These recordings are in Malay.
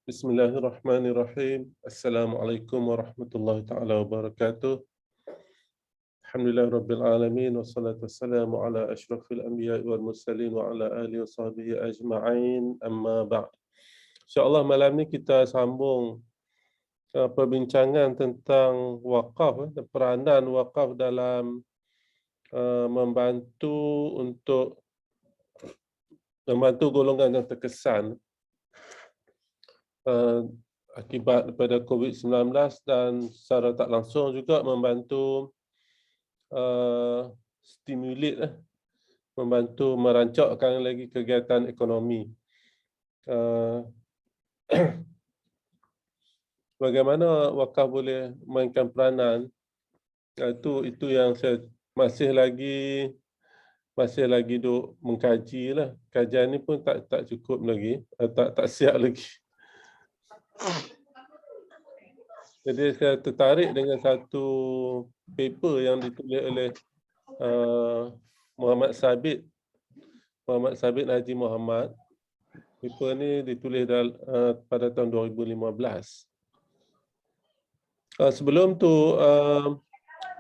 Bismillahirrahmanirrahim. Assalamualaikum warahmatullahi taala wabarakatuh. Alhamdulillah rabbil alamin wassalatu wassalamu ala asyrafil anbiya'i wal mursalin wa ala alihi wa sahbihi ajma'in. Amma ba'd. Insya-Allah malam ni kita sambung perbincangan tentang wakaf, peranan wakaf dalam membantu golongan yang terkesan akibat daripada COVID-19 dan secara tak langsung juga membantu membantu merancangkan lagi kegiatan ekonomi. Bagaimana wakaf boleh mainkan peranan, itu yang saya masih lagi duk mengkaji lah. Kajian ni pun tak cukup lagi, tak siap lagi. Jadi saya tertarik dengan satu paper yang ditulis oleh Muhammad Sabit Haji Muhammad. Paper ni ditulis pada tahun 2015. Sebelum tu,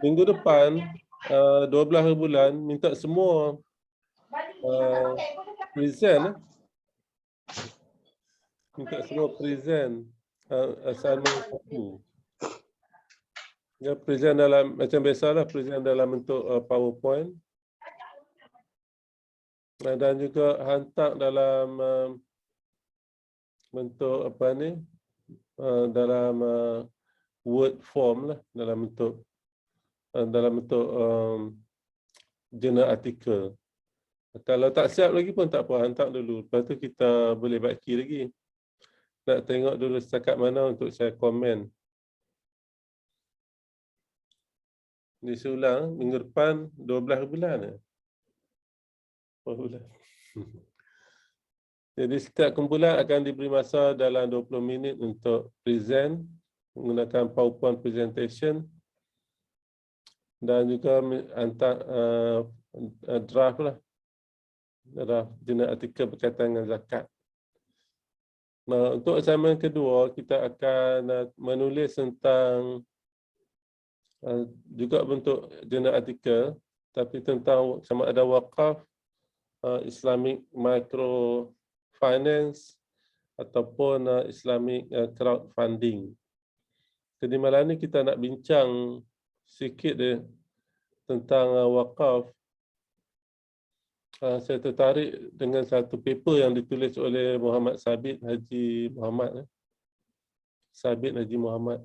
minggu depan, 12 bulan, minta semua present. Minta semua present assignment 1. Ya, present dalam, macam biasalah, present dalam bentuk PowerPoint. Dan juga hantar dalam bentuk dalam word form lah, dalam bentuk jurnal artikel. Kalau tak siap lagi pun tak apa, hantar dulu. Lepas tu kita boleh baki lagi. Nak tengok dulu setakat mana untuk saya komen. Disulang minggu depan 12 bulan. 12 bulan. Jadi setiap kumpulan akan diberi masa dalam 20 minit untuk present menggunakan PowerPoint presentation dan juga hantar draft jurnal artikel berkaitan dengan zakat. Nah, untuk assignment kedua kita akan menulis tentang juga bentuk jurnal artikel, tapi tentang sama ada wakaf, Islamic microfinance ataupun Islamic crowdfunding. Jadi malam ni kita nak bincang sikit tentang wakaf. Saya tertarik dengan satu paper yang ditulis oleh Muhammad Sabit Haji Muhammad.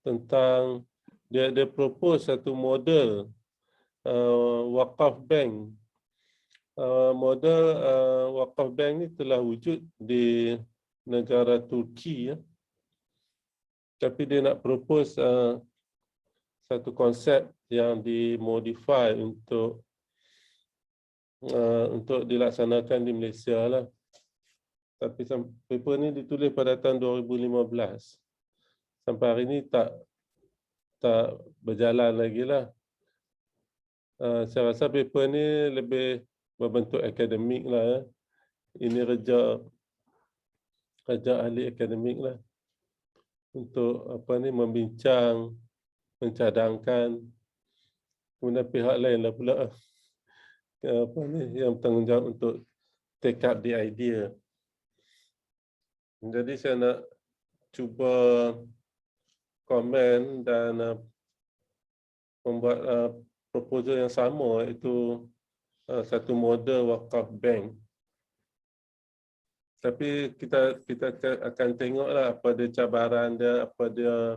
Tentang dia propose satu model wakaf bank. Model wakaf bank ni telah wujud di negara Turki, tapi dia nak propose satu konsep yang dimodify untuk dilaksanakan di Malaysia lah. Tapi paper ni ditulis pada tahun 2015. Sampai hari ini tak berjalan lagi lah. Saya rasa paper ni lebih berbentuk akademik lah. Ini kerja ahli akademik lah. Untuk membincang, mencadangkan. Kemudian pihak lain lah pula yang bertanggungjawab untuk take up the idea. Jadi saya nak cuba komen dan membuat proposal yang sama, iaitu satu model wakaf bank. Tapi kita akan tengoklah apa dia cabaran dia, apa dia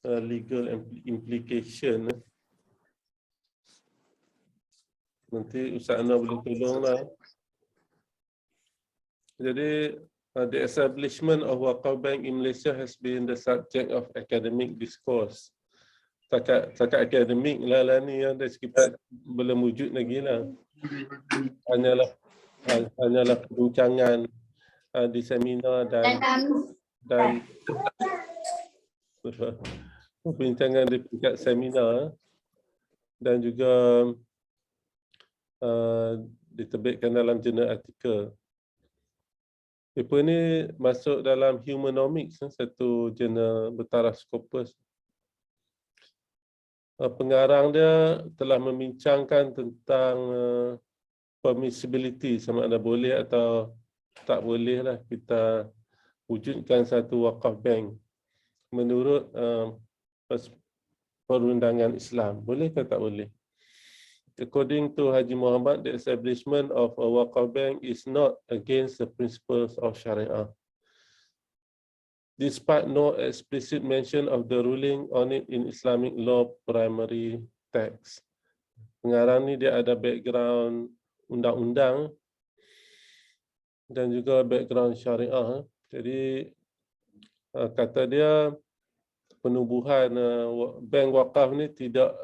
legal implication. Nanti Ustaz Anwar boleh tolonglah. Jadi the establishment of Wakaf Bank in Malaysia has been the subject of academic discourse. Setakat akademik lah ni yang dah sekitar belum wujud lagi lah. Hanyalah perbincangan di seminar dan perbincangan di tingkat seminar dan juga diterbitkan dalam jurnal artikel. Paper ni masuk dalam Humanomics, satu jurnal bertaraf Scopus. Pengarang dia telah membincangkan tentang permissibility, sama ada boleh atau tak boleh lah kita wujudkan satu wakaf bank menurut perundangan Islam. Boleh ke tak boleh? According to Haji Muhammad, the establishment of a wakaf bank is not against the principles of Sharia, despite no explicit mention of the ruling on it in Islamic law primary text. Pengarang ni dia ada background undang-undang dan juga background syariah. Jadi kata dia penubuhan bank wakaf ni tidak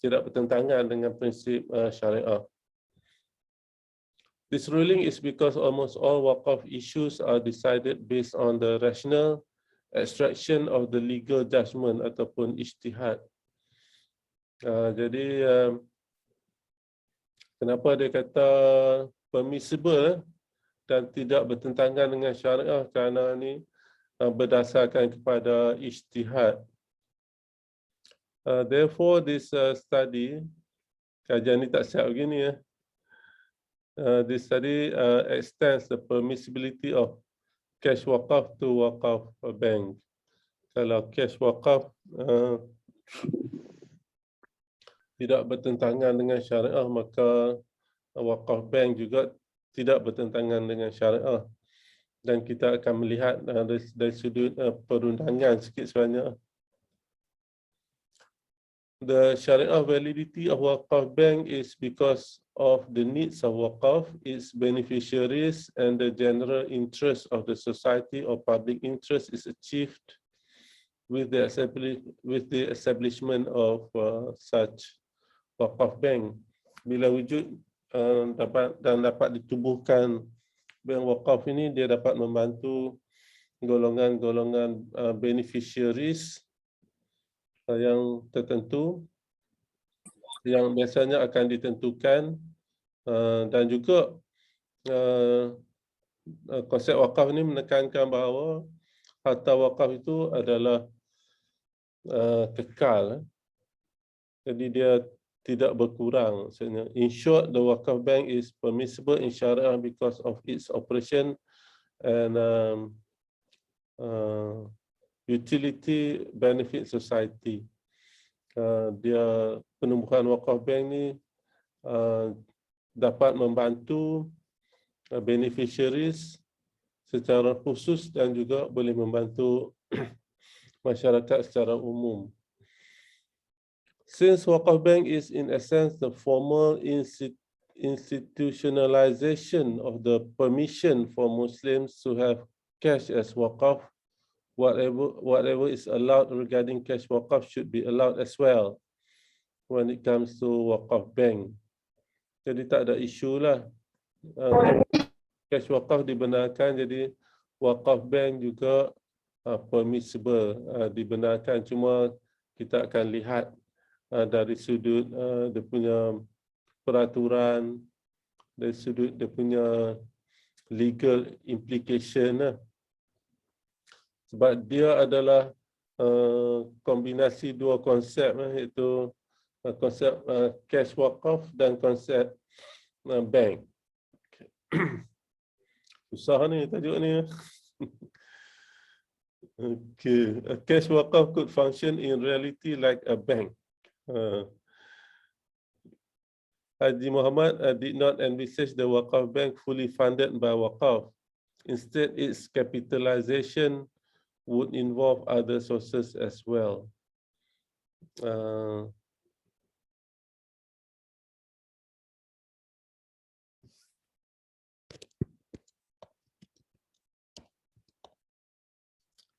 bertentangan dengan prinsip syariah. This ruling is because almost all wakaf issues are decided based on the rational extraction of the legal judgment ataupun ijtihad. Jadi kenapa dia kata permissible dan tidak bertentangan dengan syariah, kerana ni berdasarkan kepada ijtihad. Therefore, this study, kajian ni tak siap begini ya. This study extends the permissibility of cash wakaf to wakaf bank. Kalau cash wakaf tidak bertentangan dengan syariah, maka wakaf bank juga tidak bertentangan dengan syariah. Dan kita akan melihat dari sudut perundangan sikit sebanyak. The Sharia validity of wakaf bank is because of the needs of wakaf, its beneficiaries, and the general interest of the society or public interest is achieved with the establishment of such wakaf bank. Bila wujud dapat ditubuhkan bank wakaf ini, dia dapat membantu golongan-golongan beneficiaries yang tertentu yang biasanya akan ditentukan, dan juga konsep wakaf ini menekankan bahawa harta wakaf itu adalah kekal, jadi dia tidak berkurang. In short, the wakaf bank is permissible in Sharia because of its operation and utility benefit society. Dia penubuhan wakaf bank ni dapat membantu beneficiaries secara khusus dan juga boleh membantu masyarakat secara umum. Since wakaf bank is in essence the formal institutionalization of the permission for Muslims to have cash as wakaf, whatever is allowed regarding cash wakaf should be allowed as well when it comes to wakaf bank. Jadi tak ada isu lah. Cash wakaf dibenarkan, jadi wakaf bank juga permissible, dibenarkan. Cuma kita akan lihat dari sudut dia punya peraturan, dari sudut dia punya legal implication lah. Sebab dia adalah kombinasi dua konsep, iaitu konsep cash wakaf dan konsep bank. Susah ni tajuk ni. Okay. A cash wakaf could function in reality like a bank. Haji Muhammad did not envisage the wakaf bank fully funded by wakaf. Instead, its capitalization would involve other sources as well.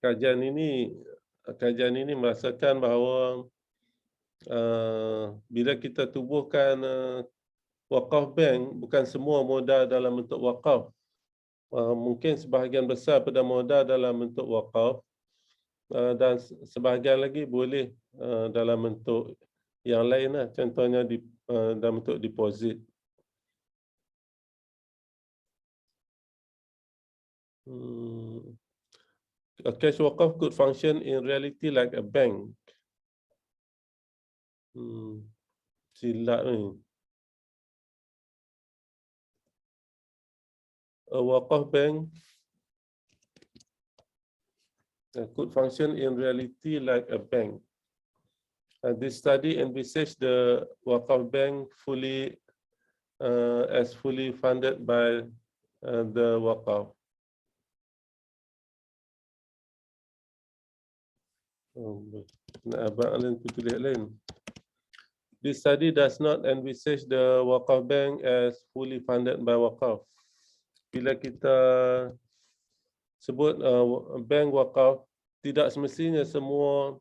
Kajian ini merasakan bahawa bila kita tubuhkan wakaf bank, bukan semua modal dalam bentuk wakaf. Mungkin sebahagian besar pada modal dalam bentuk wakaf, dan sebahagian lagi boleh dalam bentuk yang lain lah. Contohnya dalam bentuk deposit. A cash wakaf could function in reality like a bank. Silap ni. A wakaf bank could function in reality like a bank. This study envisaged the wakaf bank as fully funded by the wakaf. This study does not envisage the wakaf bank as fully funded by wakaf. Bila kita sebut bank wakaf, tidak semestinya semua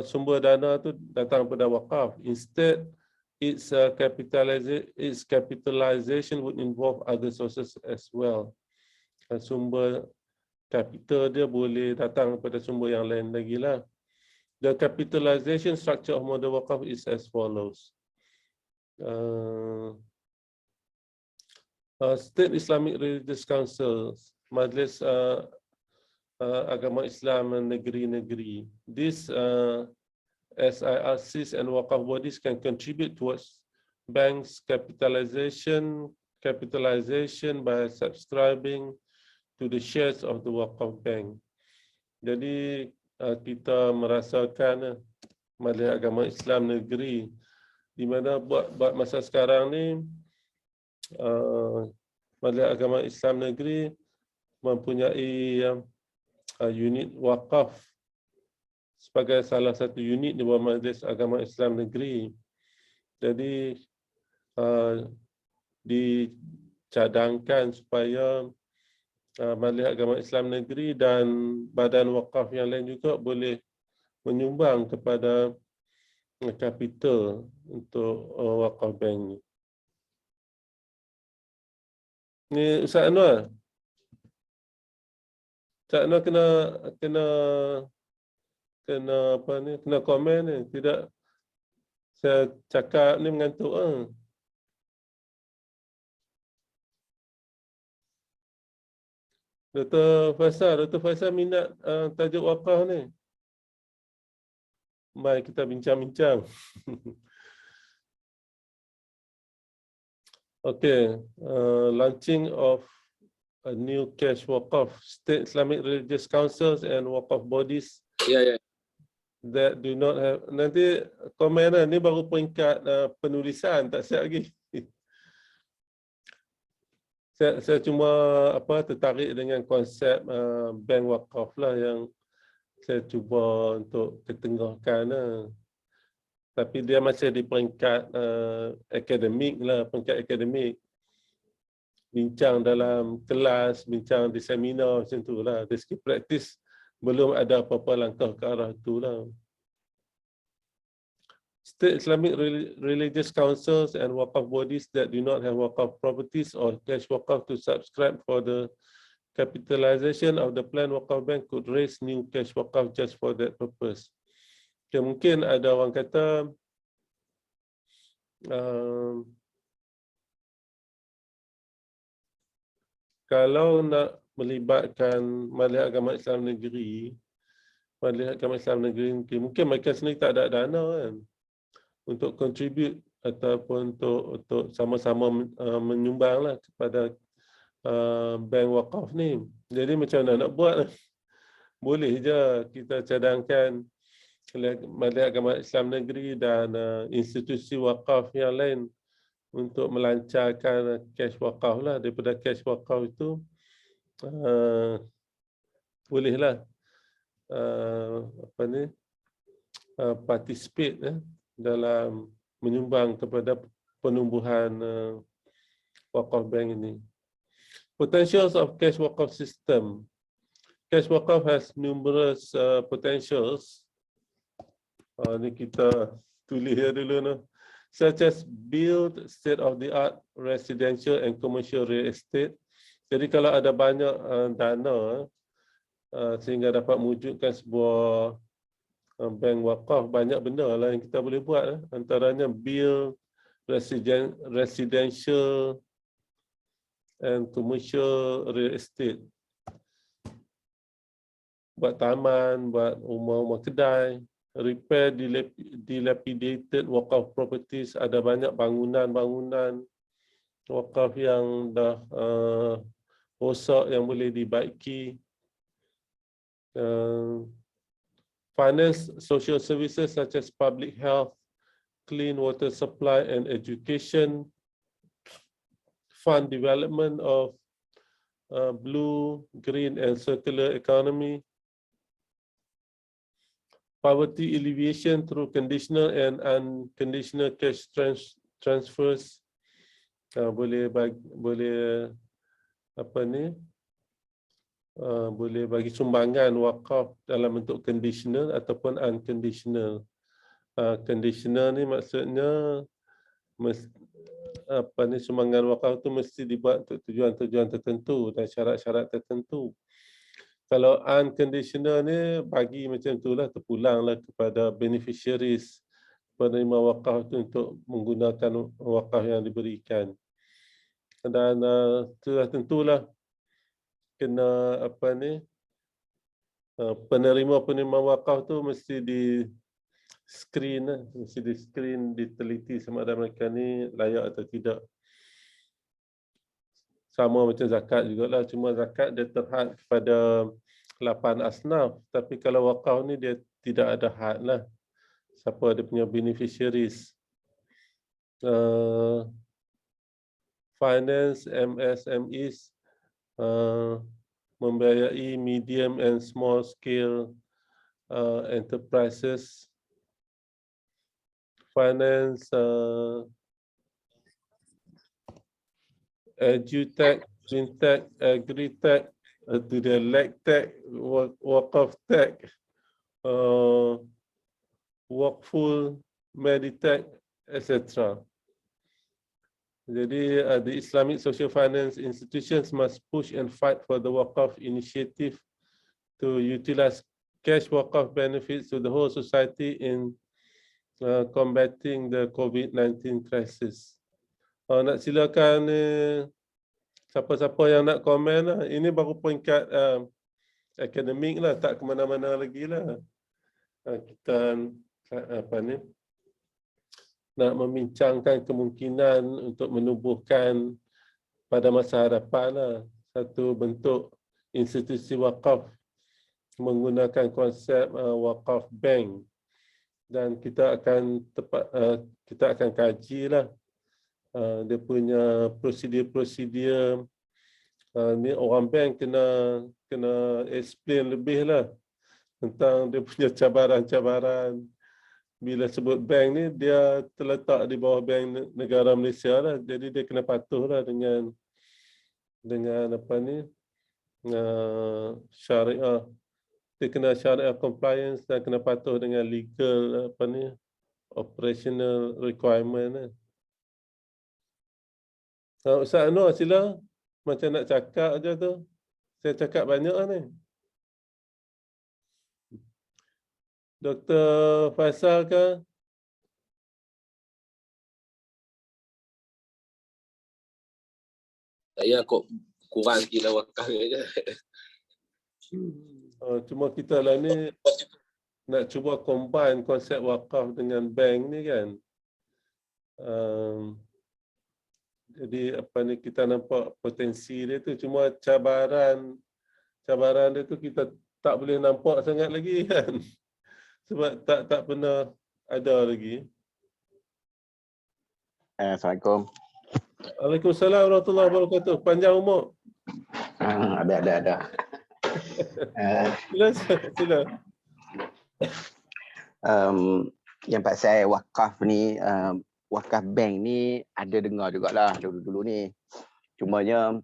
sumber dana itu datang pada wakaf. Instead, its capitalization would involve other sources as well. Sumber capital dia boleh datang pada sumber yang lain lagi lah. The capitalization structure of model wakaf is as follows. State Islamic Religious Councils, Majlis Agama Islam negeri-negeri. These SIRCs and wakaf bodies can contribute towards banks' capitalization by subscribing to the shares of the wakaf bank. Jadi kita merasakan Majlis Agama Islam negeri di mana buat masa sekarang ni Majlis Agama Islam negeri mempunyai unit wakaf sebagai salah satu unit di bawah Majlis Agama Islam negeri. Jadi dicadangkan supaya Majlis Agama Islam negeri dan badan wakaf yang lain juga boleh menyumbang kepada kapital untuk wakaf bank ni. Ni Ustaz Anwar. Ustaz Anwar kena apa ni? Kena komen ni. Tidak saya cakap ni mengantuk ah. Dr. Faisal minat tajuk wakaf ni. Mari kita bincang-bincang. Okay, launching of a new cash wakaf, State Islamic Religious Councils and wakaf bodies that do not have. Nanti komen ni baru peringkat penulisan, tak siap lagi. Saya cuma tertarik dengan konsep bank wakaf lah yang saya cuba untuk ketengahkan lah. Tapi dia masih di peringkat akademik lah, peringkat akademik. Bincang dalam kelas, bincang di seminar macam tu lah. Dari segi praktis belum ada apa-apa langkah ke arah tu lah. State Islamic Religious Councils and wakaf bodies that do not have wakaf properties or cash wakaf to subscribe for the capitalization of the planned wakaf bank could raise new cash wakaf just for that purpose. Okay, mungkin ada orang kata kalau nak melibatkan Majlis Agama Islam negeri, Majlis Agama Islam negeri mungkin mereka sendiri tak ada dana kan untuk contribute ataupun untuk sama-sama menyumbanglah kepada bank wakaf ni. Jadi macam mana nak buat? Boleh je kita cadangkan Majlis Agama Islam negeri dan institusi wakaf yang lain untuk melancarkan cash wakaf lah. Daripada cash wakaf itu bolehlah participate dalam menyumbang kepada penumbuhan wakaf bank ini. Potentials of cash wakaf system. Cash wakaf has numerous potentials. Ni kita tulis dulu no. Such as build state-of-the-art residential and commercial real estate. Jadi kalau ada banyak dana sehingga dapat mewujudkan sebuah bank wakaf, banyak benda lah yang kita boleh buat. Antaranya build residential and commercial real estate. Buat taman, buat rumah-rumah kedai, repair dilapidated wakaf properties, ada banyak bangunan-bangunan wakaf yang dah rosak yang boleh dibaiki. Finance social services such as public health, clean water supply and education, fund development of blue, green and circular economy, poverty alleviation through conditional and unconditional cash transfers. Boleh bagi sumbangan wakaf dalam bentuk conditional ataupun unconditional. Conditional ni maksudnya sumbangan wakaf tu mesti dibuat untuk tujuan-tujuan tertentu dan syarat-syarat tertentu. Kalau unconditional ni bagi macam itulah, terpulanglah kepada beneficiaries, penerima wakaf tu untuk menggunakan wakaf yang diberikan. Dan sudah tentulah kena penerima wakaf tu mesti di screen, diteliti sama ada mereka ni layak atau tidak. Sama macam zakat jugalah, cuma zakat dia terhad kepada 8 asnaf, tapi kalau wakaf ni dia tidak ada had lah, siapa dia punya beneficiaries. Finance MSMEs membiayai medium and small scale enterprises. Finance EduTech, FinTech, AgriTech, LegTech, Wakaf Tech, Wakful, Meditech, etc. Jadi, the Islamic social finance institutions must push and fight for the Wakaf initiative to utilize cash Wakaf benefits to the whole society in combating the COVID-19 crisis. Nak silakan siapa-siapa yang nak komen lah. Ini baru peringkat akademik lah, tak ke mana-mana lagi lah. Kita nak membincangkan kemungkinan untuk menubuhkan pada masa hadapan lah satu bentuk institusi wakaf menggunakan konsep wakaf bank, dan kita akan kaji lah dia punya prosedur. Ni orang bank kena explain lebih lah tentang dia punya cabaran-cabaran. Bila sebut bank ni, dia terletak di bawah bank negara Malaysia lah, jadi dia kena patuh lah dengan syariah. Dia kena syariah compliance dan kena patuh dengan legal operational requirement lah. Ustaz Anwar, sila. Macam nak cakap aja tu. Saya cakap banyak lah ni. Dr. Faisal ke? Saya kok kurang sikit lah wakaf je. Cuma kita lah ni nak cuba combine konsep wakaf dengan bank ni kan. Jadi kita nampak potensi dia tu, cuma cabaran dia tu kita tak boleh nampak sangat lagi kan. Sebab tak pernah ada lagi. Assalamualaikum. Waalaikumsalam warahmatullahi wabarakatuh. Panjang umur. Ada. Sila. Yang pasal wakaf ni, wakaf bank ni ada dengar jugalah dulu-dulu ni. Cumanya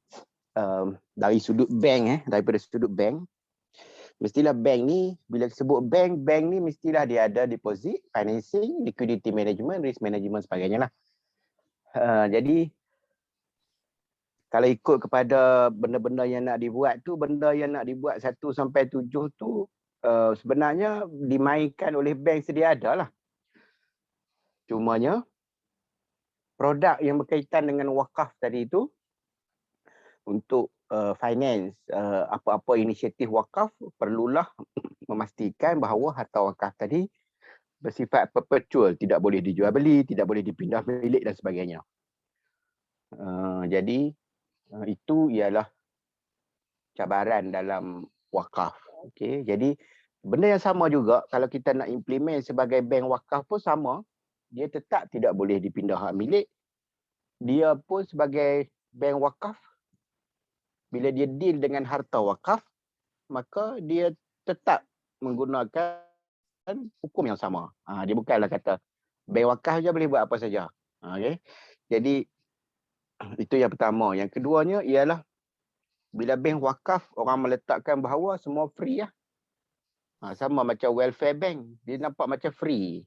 dari sudut bank, daripada sudut bank, mestilah bank ni, bila sebut bank ni mestilah dia ada deposit, financing, liquidity management, risk management sebagainya lah. Jadi kalau ikut kepada benda-benda yang nak dibuat tu, benda yang nak dibuat 1 sampai 7 tu sebenarnya dimainkan oleh bank sedia ada lah. Cumanya produk yang berkaitan dengan wakaf tadi tu untuk finance apa-apa inisiatif wakaf, perlulah memastikan bahawa harta wakaf tadi bersifat perpetual, tidak boleh dijual beli, tidak boleh dipindah milik dan sebagainya. Jadi itu ialah cabaran dalam wakaf. Okey, jadi benda yang sama juga kalau kita nak implement sebagai bank wakaf pun sama, dia tetap tidak boleh dipindah hak milik. Dia pun sebagai bank wakaf, bila dia deal dengan harta wakaf, maka dia tetap menggunakan hukum yang sama. Dia bukanlah kata bank wakaf je boleh buat apa saja. Okey. Jadi itu yang pertama. Yang keduanya ialah bila bank wakaf orang meletakkan bahawa semua free lah. Sama macam welfare bank, dia nampak macam free.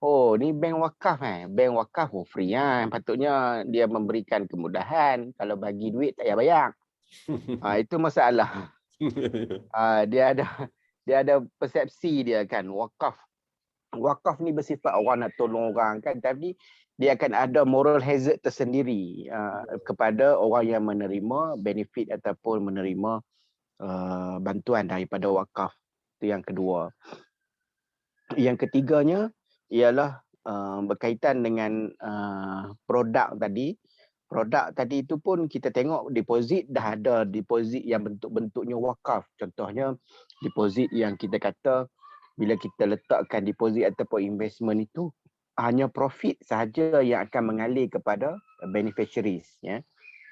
Oh, ni bank wakaf Bank wakaf free Patutnya dia memberikan kemudahan, kalau bagi duit tak payah bayar. Itu masalah. Dia ada persepsi dia kan, wakaf ni bersifat orang nak tolong orang kan, tapi dia akan ada moral hazard tersendiri kepada orang yang menerima benefit ataupun menerima bantuan daripada wakaf. Itu yang kedua. Yang ketiganya ialah berkaitan dengan produk tadi. Produk tadi itu pun kita tengok deposit, dah ada deposit yang bentuk-bentuknya wakaf. Contohnya deposit yang kita kata bila kita letakkan deposit ataupun investment itu hanya profit sahaja yang akan mengalir kepada beneficiaries.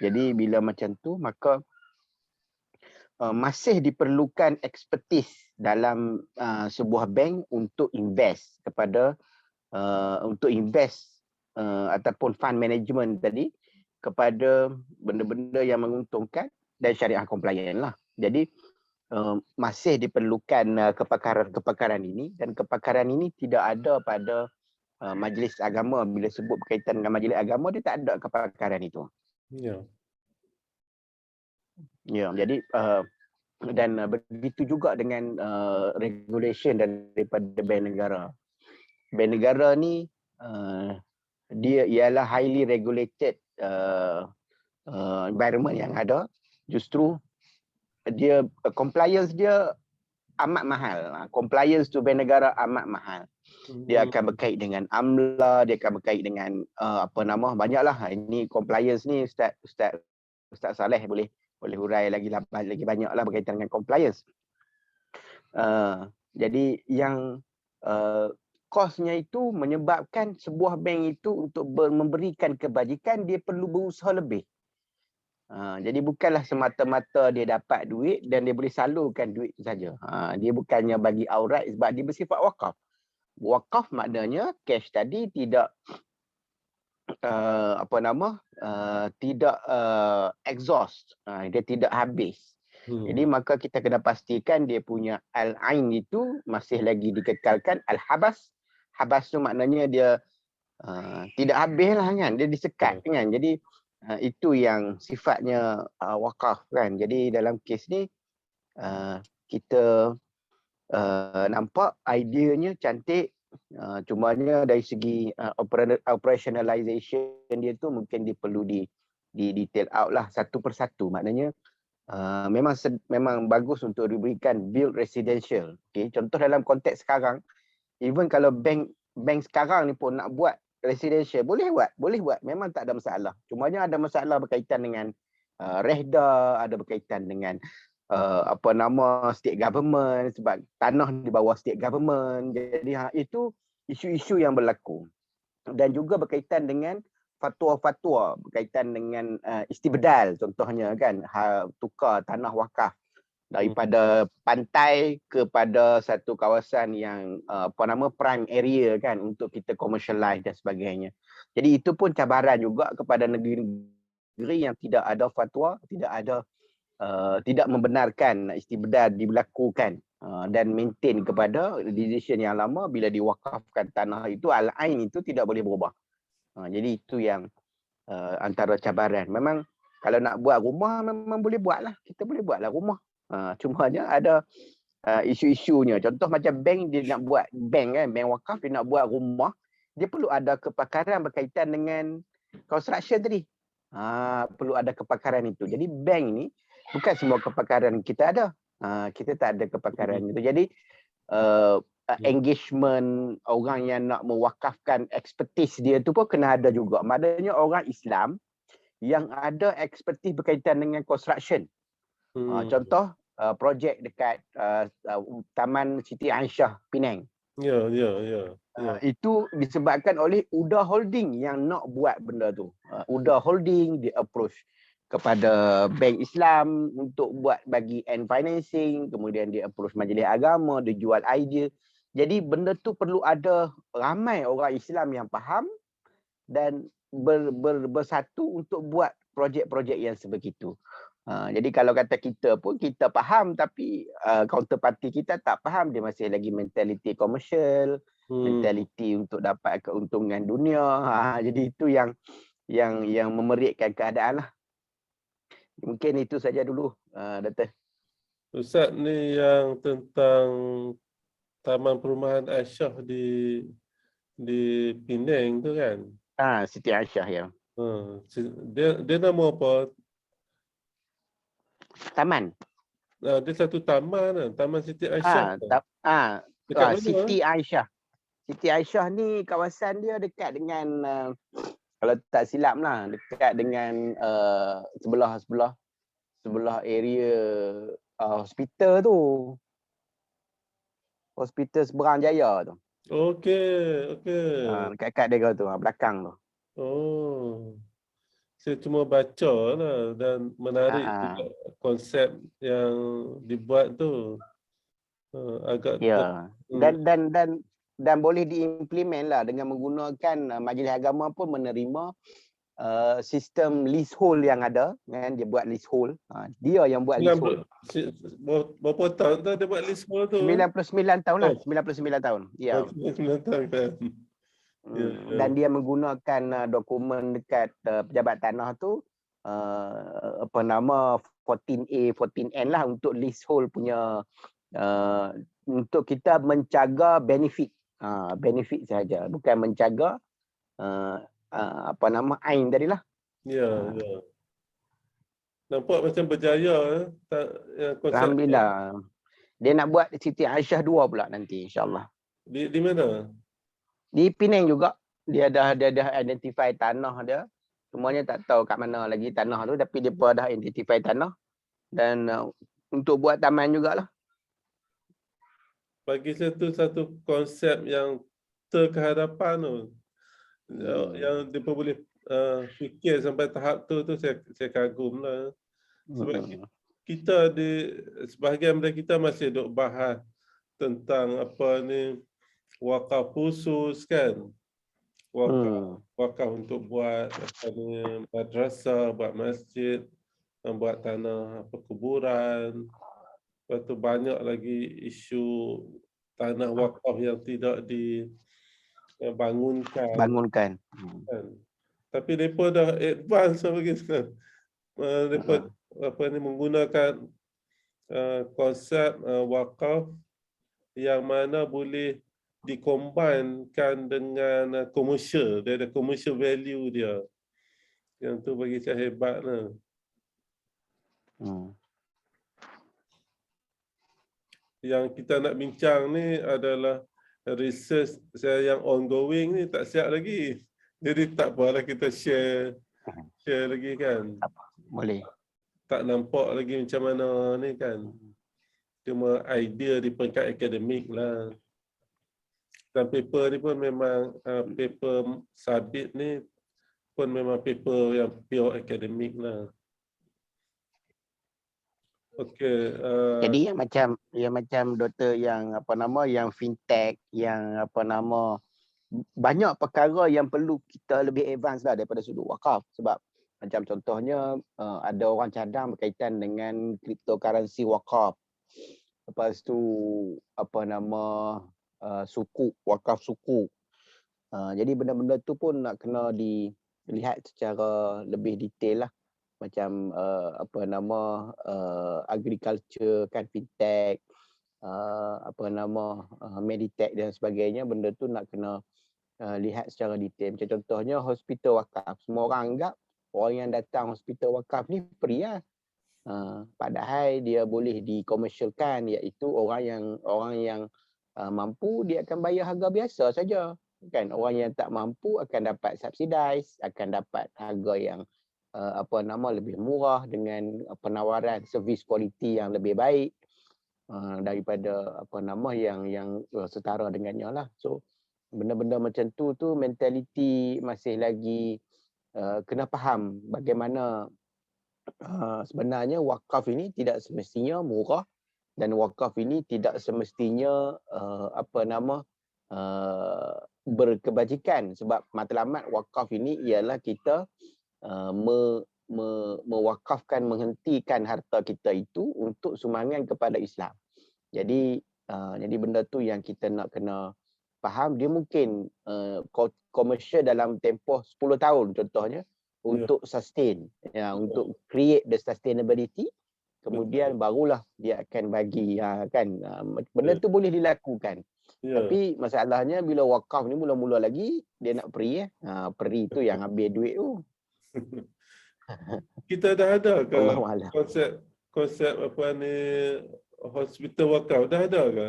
Jadi bila macam tu maka masih diperlukan expertise dalam sebuah bank untuk invest kepada ataupun fund management tadi kepada benda-benda yang menguntungkan dan syariah compliant lah. Jadi masih diperlukan kepakaran ini, dan kepakaran ini tidak ada pada majlis agama. Bila sebut berkaitan dengan majlis agama, dia tak ada kepakaran itu. Jadi dan begitu juga dengan regulation daripada bank negara. Bank negara ni dia ialah highly regulated environment yang ada. Justru dia compliance dia amat mahal. Compliance tu bank negara amat mahal. Dia akan berkait dengan AMLA, dia akan berkait dengan banyaklah. Ini compliance ni Ustaz Saleh boleh hurai lagi banyaklah berkaitan dengan compliance. Jadi yang kosnya itu menyebabkan sebuah bank itu untuk memberikan kebajikan dia perlu berusaha lebih. Jadi bukanlah semata-mata dia dapat duit dan dia boleh salurkan duit saja. Dia bukannya bagi aurat sebab dia bersifat wakaf. Wakaf maknanya cash tadi tidak tidak exhaust, dia tidak habis. Jadi maka kita kena pastikan dia punya al-ain itu masih lagi dikekalkan. Al-habas, habas tu maknanya dia tidak habis lah kan, dia disekat kan. Jadi itu yang sifatnya wakaf kan. Jadi dalam kes ni kita nampak ideanya cantik. Cumanya dari segi operationalization dia tu mungkin dia perlu di detail out lah satu persatu. Maknanya memang bagus untuk diberikan build residential. Okay? Contoh dalam konteks sekarang, even kalau bank sekarang ni pun nak buat residential, boleh buat, memang tak ada masalah. Cumanya ada masalah berkaitan dengan rehda, ada berkaitan dengan state government, sebab tanah di bawah state government. Jadi itu isu-isu yang berlaku. Dan juga berkaitan dengan fatwa-fatwa berkaitan dengan istibdal, contohnya kan, tukar tanah wakaf daripada pantai kepada satu kawasan yang prime area kan, untuk kita commercialize dan sebagainya. Jadi itu pun cabaran juga kepada negeri-negeri yang tidak ada fatwa, tidak membenarkan istibdal dilakukan dan maintain kepada decision yang lama. Bila diwakafkan tanah itu, al-ain itu tidak boleh berubah. Jadi itu yang antara cabaran. Memang kalau nak buat rumah memang boleh buatlah, kita boleh buatlah rumah. Cumanya ada isu-isunya. Contoh macam bank, dia nak buat bank wakaf, dia nak buat rumah, dia perlu ada kepakaran berkaitan dengan construction tadi. Perlu ada kepakaran itu. Jadi bank ni bukan semua kepakaran kita ada. Kita tak ada kepakaran itu. Jadi engagement orang yang nak mewakafkan expertise dia tu pun kena ada juga. Maknanya orang Islam yang ada expertise berkaitan dengan construction. Contoh projek dekat Taman Siti Aisyah Penang. Ya. Itu disebabkan oleh Uda Holding yang nak buat benda tu. Uda Holding dia approach kepada bank Islam untuk buat bagi end financing, kemudian dia approach majlis agama, dia jual idea. Jadi benda tu perlu ada ramai orang Islam yang faham dan bersatu untuk buat projek-projek yang sebegitu. Jadi kalau kata kita pun kita faham tapi counterparty kita tak faham, dia masih lagi mentaliti komersial, mentaliti untuk dapat keuntungan dunia. Jadi itu yang memerikkan keadaan lah. Mungkin itu saja dulu, Dato'. Ustaz, ni yang tentang Taman Perumahan Aisyah di Penang tu kan? Siti Aisyah ya. Dia nama apa? Taman. Dia satu taman lah. Taman Siti Aisyah. Dekat mana? Siti Aisyah. Siti Aisyah ni kawasan dia dekat dengan kalau tak silap lah, dekat dengan sebelah area hospital tu. Hospital Seberang Jaya tu. Okey. Dekat dia tu, belakang tu. Saya cuma baca lah dan menarik juga konsep yang dibuat tu. Agak Dan boleh diimplement lah dengan menggunakan majlis agama pun menerima sistem leasehold yang ada kan. Dia buat leasehold. Dia yang buat leasehold. Berapa tahun tu dia buat leasehold tu? 99 tahun lah. 99 tahun. Ya. 99 tahun kan. Dan dia menggunakan dokumen dekat pejabat tanah tu 14A, 14N lah untuk leasehold punya untuk kita menjaga benefit. Benefit saja, bukan menjaga ain tadilah. Ya. Nampak macam berjaya Alhamdulillah. Dia nak buat Siti Aisyah 2 pula nanti insya-Allah. Di mana? Di Penang juga. Dia dah identify tanah dia. Semuanya tak tahu kat mana lagi tanah tu, tapi dia pun dah identify tanah dan untuk buat taman jugalah. Bagi saya tu satu konsep yang terkehadapan tu. Yang dia pun boleh fikir sampai tahap tu saya kagum lah. Sebab kita sebahagian dari kita masih duk bahas tentang wakaf khusus kan. Wakaf untuk buat madrasah, buat masjid, buat tanah kuburan. Lepas tu banyak lagi isu tanah wakaf yang tidak dibangunkan. Tapi mereka dah advance begitu. Mereka menggunakan konsep wakaf yang mana boleh dikombinkan dengan komersial. Dia ada commercial value dia. Yang tu bagi saya hebat lah. Yang kita nak bincang ni adalah research saya yang ongoing ni, tak siap lagi. Jadi tak apalah kita share lagi kan. Boleh. Tak nampak lagi macam mana ni kan. Cuma idea di peringkat akademik lah. Dan paper ni pun memang paper sabit ni pun memang paper yang pure akademik lah. Okey. Jadi yang macam doktor yang yang fintech, yang banyak perkara yang perlu kita lebih advance lah daripada sudut wakaf. Sebab macam contohnya ada orang cadang berkaitan dengan cryptocurrency wakaf. Lepas tu suku, wakaf suku. Jadi benda-benda tu pun nak kena dilihat secara lebih detail lah. Macam agriculture kan, fintech, meditech dan sebagainya. Benda tu nak kena lihat secara detail. Macam contohnya hospital wakaf. Semua orang anggap orang yang datang hospital wakaf ni free lah. Padahal dia boleh dikomersialkan, iaitu orang yang mampu dia akan bayar harga biasa saja. Kan orang yang tak mampu akan dapat subsidize, akan dapat harga yang lebih murah dengan penawaran servis kualiti yang lebih baik daripada yang setara dengannya lah. So benda-benda macam tu mentaliti masih lagi kena faham bagaimana sebenarnya wakaf ini tidak semestinya murah dan wakaf ini tidak semestinya berkebajikan, sebab matlamat wakaf ini ialah kita mewakafkan, menghentikan harta kita itu untuk sumbangan kepada Islam. Jadi benda tu yang kita nak kena faham. Dia mungkin komersial dalam tempoh 10 tahun contohnya untuk sustain, untuk create the sustainability, kemudian barulah dia akan bagi benda tu boleh dilakukan. Tapi masalahnya bila wakaf ni mula-mula lagi dia nak free free tu yang habis duit tu. Kita dah ada ke Wallahualam. konsep hospital wakaf dah ada ke?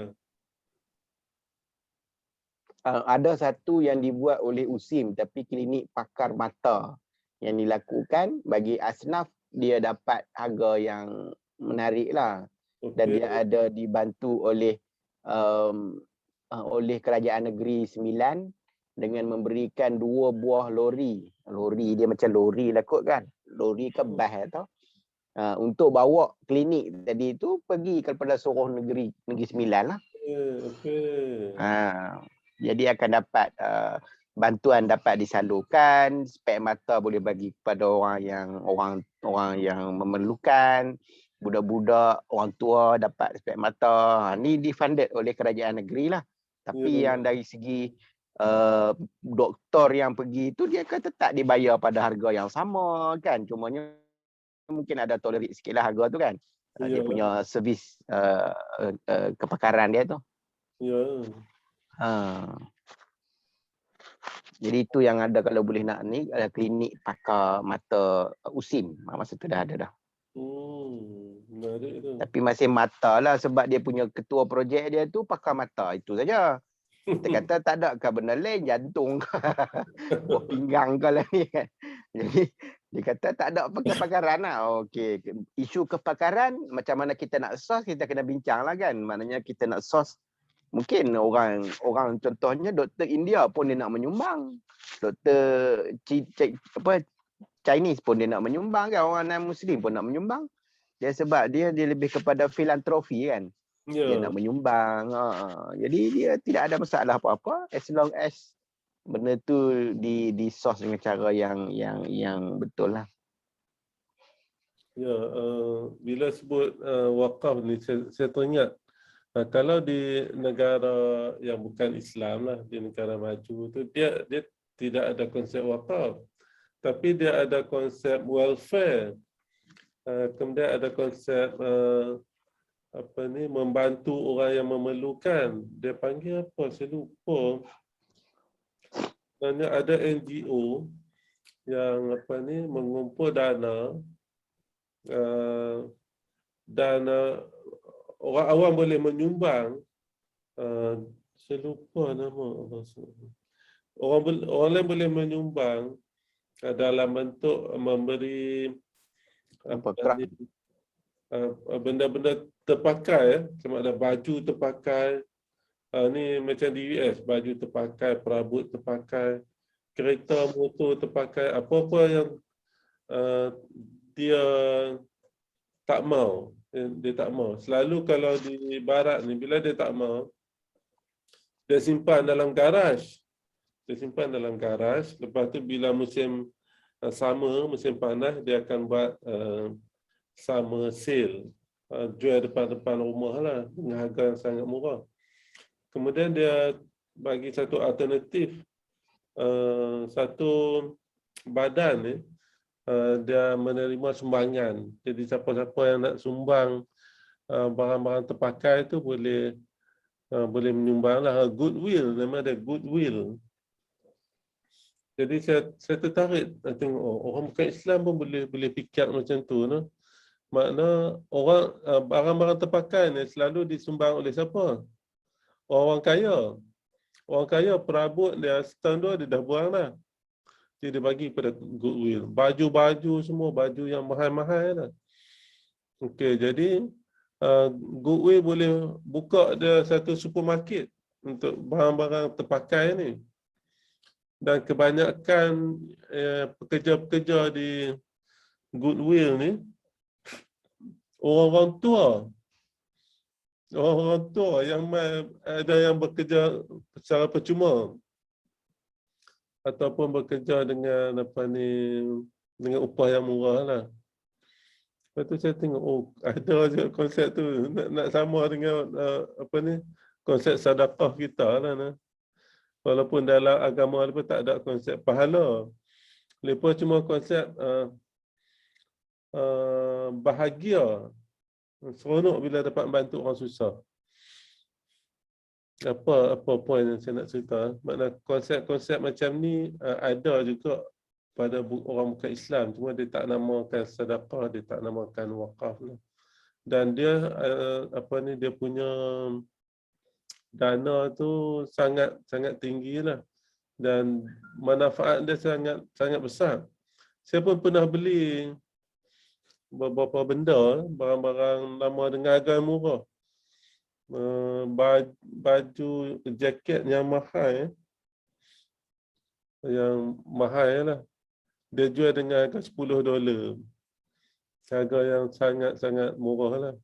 Ada satu yang dibuat oleh USIM, tapi klinik pakar mata yang dilakukan bagi asnaf, dia dapat harga yang menarik lah. Dan dia ada dibantu oleh Kerajaan Negeri Sembilan dengan memberikan 2 buah lori. Lori dia macam lori lah kot kan. Lori ke bas tau. Untuk bawa klinik tadi tu pergi kepada seluruh Negeri Sembilan lah. Jadi akan dapat bantuan dapat disalurkan, spek mata boleh bagi kepada orang yang memerlukan, budak-budak, orang tua dapat spek mata. Ni difunded oleh kerajaan negeri lah. Tapi yang dari segi doktor yang pergi tu dia akan tetap dibayar pada harga yang sama kan. Cumanya mungkin ada tolerate sikit lah harga tu kan. Dia punya servis kepakaran dia tu. Jadi itu yang ada kalau boleh nak ni, klinik pakar mata USIM. Masa tu dah ada dah. Menarik tu. Tapi masih mata lah sebab dia punya ketua projek dia tu pakar mata. Itu saja. Kita kata tak ada ke benda lain, jantung ke, buah pinggang ke lah ni kan. Jadi dia kata tak ada kepakaran lah. Okey, isu kepakaran macam mana kita nak source, kita kena bincang lah kan. Maknanya kita nak source. Mungkin orang contohnya doktor India pun dia nak menyumbang. Doktor Chinese pun dia nak menyumbang kan. Orang non-Muslim pun nak menyumbang. Dia sebab dia lebih kepada filantropi kan. Dia nak menyumbang. Jadi dia tidak ada masalah apa-apa as long as benda tu di source dengan cara yang betul lah. Bila sebut wakaf ni saya teringat kalau di negara yang bukan Islam lah, di negara maju tu dia tidak ada konsep wakaf, tapi dia ada konsep welfare. Kemudian ada konsep membantu orang yang memerlukan. Dia panggil apa? Saya lupa. Sebenarnya ada NGO yang mengumpul dana orang awam boleh menyumbang. Saya lupa nama. Orang lain boleh menyumbang dalam bentuk memberi benda-benda terpakai, sama ada baju terpakai. Ni macam di US, baju terpakai, perabot terpakai, kereta motor terpakai, apa-apa yang dia tak mau. Dia tak mau. Selalu kalau di barat ni, bila dia tak mau, dia simpan dalam garaj. Dia simpan dalam garaj. Lepas tu bila musim musim panas, dia akan buat summer sale. Jual depan-depan rumah lah dengan harga yang sangat murah. Kemudian dia bagi satu alternatif. Satu badan ni, dia menerima sumbangan. Jadi siapa-siapa yang nak sumbang barang-barang terpakai tu boleh menyumbang lah. Goodwill, nama dia Goodwill. Jadi saya tertarik tengok orang bukan Islam pun boleh fikir macam tu. No? Makna orang barang-barang terpakai ni selalu disumbang oleh siapa? Orang kaya. Orang kaya perabot dia setahun dua dia dah buang dah. Dia bagi pada goodwill. Baju-baju semua, baju yang mahal-mahal lah. Okey, jadi goodwill boleh buka dia satu supermarket untuk barang-barang terpakai ni. Dan kebanyakan pekerja-pekerja di goodwill ni orang-orang tua. Orang-orang tua yang ada yang bekerja secara percuma ataupun bekerja dengan dengan upah yang murah lah. Lepas tu saya tengok, ada je konsep tu nak sama dengan konsep sedekah kita lah. Nah. Walaupun dalam agama lepas tak ada konsep pahala. Lepas cuma konsep bahagia. Seronok bila dapat bantu orang susah. Apa poin yang saya nak cerita? Makna konsep-konsep macam ni ada juga pada orang bukan Islam. Cuma dia tak namakan sedekah, dia tak namakan wakaf lah. Dan dia dia punya dana tu sangat tinggi lah. Dan manfaat dia sangat besar. Saya pun pernah beli beberapa benda, barang-barang lama dengan harga murah. Baju, jaket yang mahal. Yang mahal lah. Dia jual dengan harga $10. Harga yang sangat murah lah.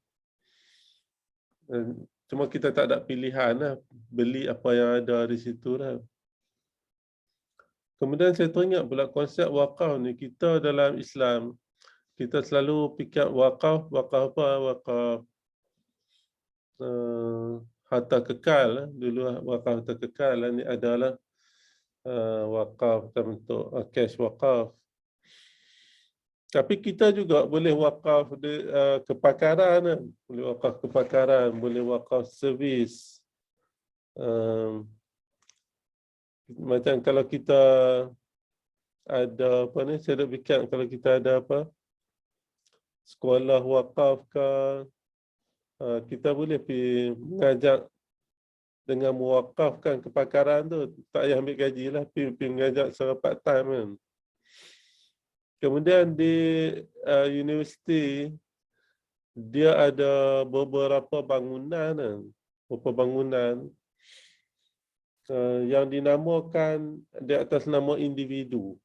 Cuma kita tak ada pilihan lah. Beli apa yang ada di situ lah. Kemudian saya teringat pula konsep wakaf ni. Kita dalam Islam, kita selalu fikir wakaf apa? Wakaf harta kekal. Dulu wakaf harta kekal lah. Ni adalah wakaf dalam bentuk cash wakaf. Tapi kita juga boleh wakaf kepakaran. Boleh wakaf kepakaran, boleh wakaf servis. Macam kalau kita ada saya dah fikir kalau kita ada sekolah wakaf ke, kita boleh pergi mengajak dengan mewakafkan kepakaran tu. Tak payah ambil gaji lah, pergi mengajak secara part time kan. Kemudian di universiti, dia ada beberapa bangunan yang dinamakan di atas nama individu.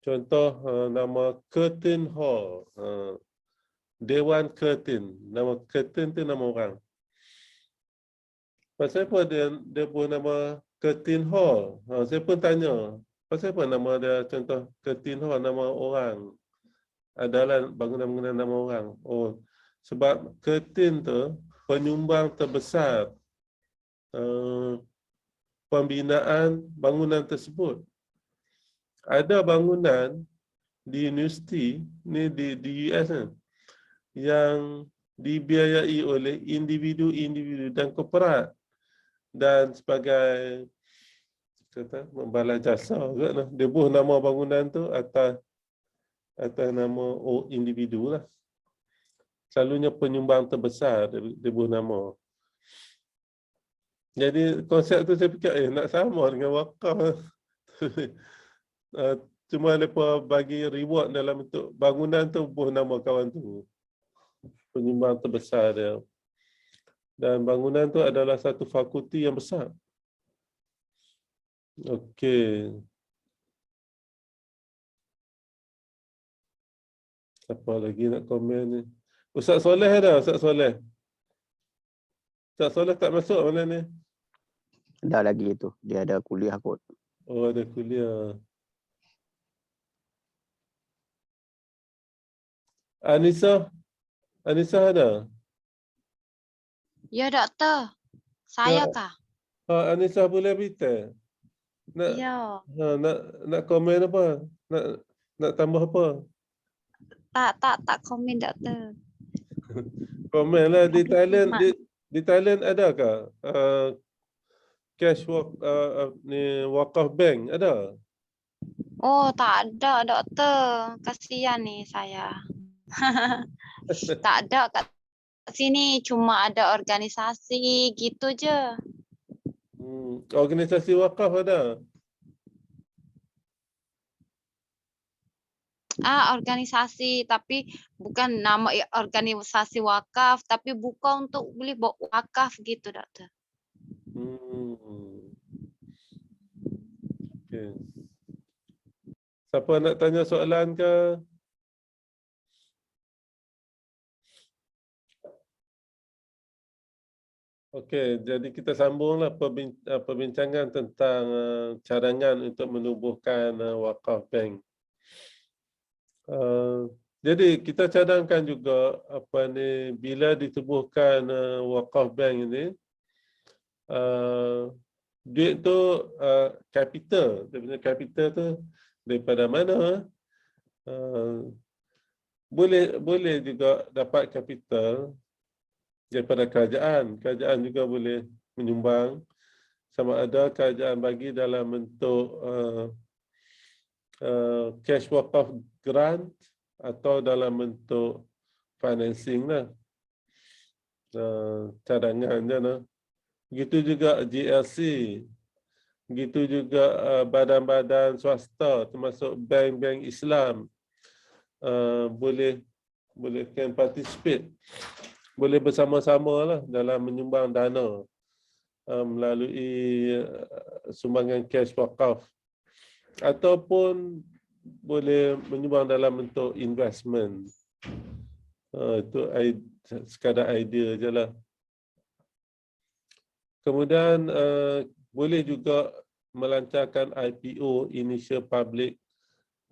Contoh nama Curtin Hall. Dewan Curtin. Nama Curtin tu nama orang. Pasal apa dia pun nama Curtin Hall? Saya pun tanya. Pasal apa nama dia contoh Curtin Hall, nama orang? Adalah bangunan-bangunan nama orang. Oh, sebab Curtin tu penyumbang terbesar pembinaan bangunan tersebut. Ada bangunan di universiti ni di US ni yang dibiayai oleh individu dan korporat dan sebagai membalas jasa juga. Dia buh nama bangunan tu atas nama individu lah. Selalunya penyumbang terbesar dia buh nama. Jadi konsep tu saya fikir nak sama dengan wakaf. Cuma mereka bagi reward dalam bentuk bangunan tu buh nama kawan tu. Penyumbang terbesar dia. Dan bangunan tu adalah satu fakulti yang besar. Okey. Apa lagi nak komen ni? Ustaz Soleh ada? Ustaz Soleh? Ustaz Soleh tak masuk mana ni? Dah lagi tu. Dia ada kuliah kot. Oh, ada kuliah. Anissa ada? Ya, doktor. Saya kah? Anissa boleh beritahu? Ya. Nak komen apa? Nak tambah apa? Tak komen, doktor. Komen lah. Di Thailand adakah cash wakaf bank? Ada? Oh, tak ada, doktor. Kasihan nih saya. Tak ada kat sini, cuma ada organisasi gitu je. Organisasi wakaf ada. Organisasi, tapi bukan nama organisasi wakaf, tapi buka untuk beli wakaf gitu, doktor. Hmm. Okay. Siapa nak tanya soalan ke? Okey, jadi kita sambunglah perbincangan tentang cadangan untuk menubuhkan wakaf bank. Jadi kita cadangkan juga bila ditubuhkan wakaf bank ini, duit tu capital, dia punya capital tu daripada mana? Boleh juga dapat capital daripada kerajaan. Kerajaan juga boleh menyumbang, sama ada kerajaan bagi dalam bentuk cash wakaf grant atau dalam bentuk financing lah, cadangan je lah. Begitu juga GLC, begitu juga badan-badan swasta termasuk bank-bank Islam boleh can participate, boleh bersama-sama lah dalam menyumbang dana melalui sumbangan cash wakaf, ataupun boleh menyumbang dalam bentuk investment. Itu sekadar idea je lah. Kemudian boleh juga melancarkan IPO, Initial Public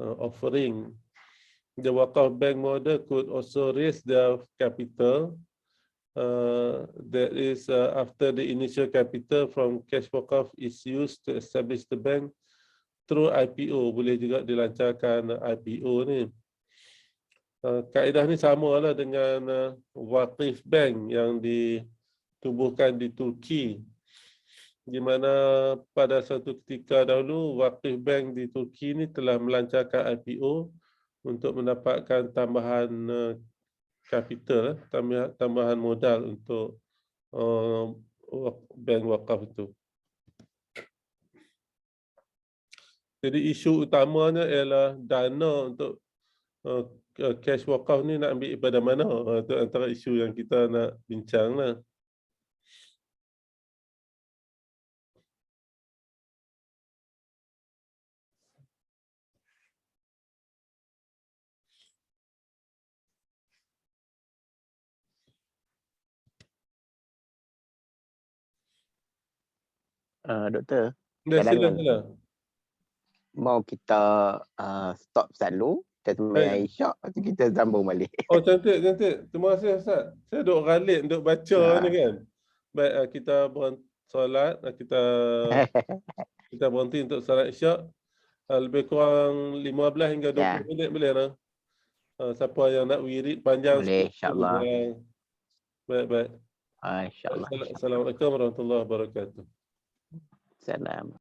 Offering. The Wakaf Bank model could also raise their capital. That is after the initial capital from cash wakaf is used to establish the bank through IPO. Boleh juga dilancarkan IPO ni. Kaedah ni sama lah dengan Waqif Bank yang ditubuhkan di Turki, di mana pada satu ketika dahulu Waqif Bank di Turki ni telah melancarkan IPO untuk mendapatkan tambahan capital, tambahan modal untuk bank wakaf itu. Jadi isu utamanya ialah dana untuk cash wakaf ni nak ambil daripada mana? Itu antara isu yang kita nak bincang lah. Doktor, Ya, cadangan sila. mau kita stop dulu, kita sembahyang Baik. isyak, lepas tu kita sambung balik. Oh, cantik. Terima kasih, Ustaz. Saya duk ralik, duk baca ni kan. Baik, kita solat, kita berhenti untuk solat isyak. Lebih kurang 15 hingga 20 minit boleh lah. Siapa yang nak wirid panjang Boleh, sikit. insyaAllah. Baik. InsyaAllah. Assalamualaikum warahmatullahi wabarakatuh. Salam.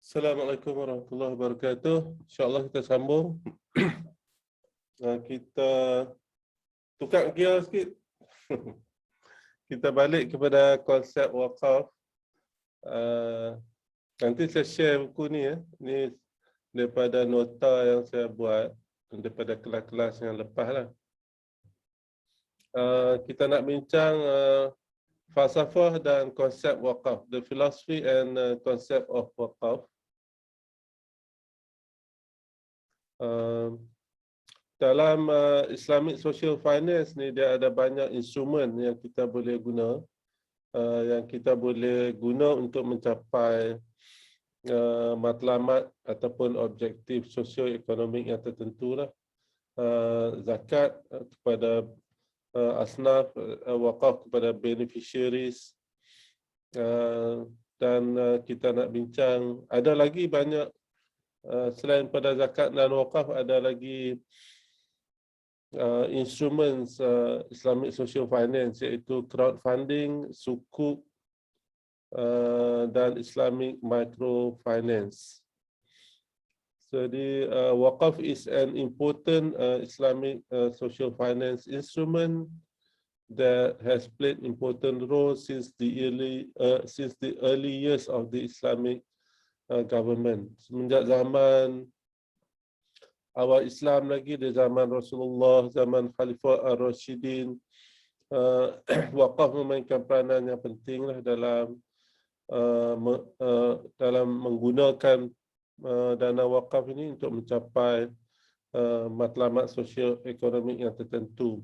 Assalamualaikum warahmatullahi wabarakatuh. InsyaAllah kita sambung. Kita tukar gear sikit. Kita balik kepada konsep wakaf. Nanti saya share buku ni ya. Ni daripada nota yang saya buat daripada kelas-kelas yang lepas lah. Kita nak bincang falsafah dan konsep wakaf, the philosophy and concept of wakaf. Dalam Islamic Social Finance ni dia ada banyak instrumen yang kita boleh guna, untuk mencapai matlamat ataupun objektif sosioekonomik yang tertentu lah. Zakat kepada asnaf, wakaf kepada beneficiaries, dan kita nak bincang ada lagi banyak. Selain pada zakat dan wakaf, ada lagi instrumen Islamic Social Finance, iaitu crowdfunding, sukuk, dan Islamic Microfinance. Jadi wakaf is an important Islamic social finance instrument that has played important role since the early years of the Islamic government. Semenjak zaman awal Islam lagi, di zaman Rasulullah, zaman Khalifah Ar-Rashidin, wakaf memainkan peranan yang penting lah dalam menggunakan dana wakaf ini untuk mencapai matlamat sosio-ekonomik yang tertentu.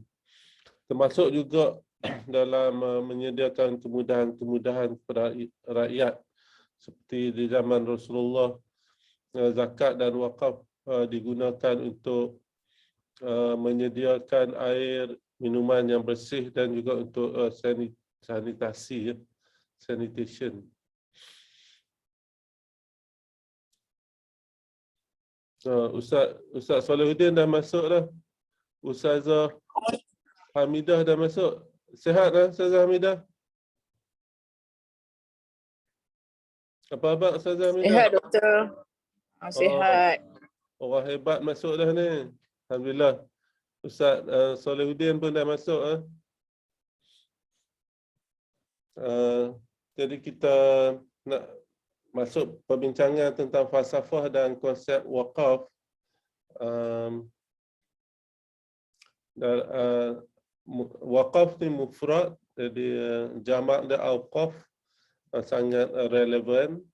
Termasuk juga dalam menyediakan kemudahan-kemudahan kepada rakyat. Seperti di zaman Rasulullah, zakat dan wakaf digunakan untuk menyediakan air, minuman yang bersih dan juga untuk sanitasi, sanitation. Ustaz Solihuddin dah masuk dah. Ustazah Hamidah dah masuk. Sihat dah Ustazah Hamidah? Apa khabar Ustazah Hamidah? Sihat doktor. Sihat. Orang hebat masuk dah ni. Alhamdulillah. Ustaz Solihuddin pun dah masuk. Jadi kita nak masuk perbincangan tentang falsafah dan konsep wakaf. Wakaf ni mufrad, jadi jamak dia awqaf, sangat relevan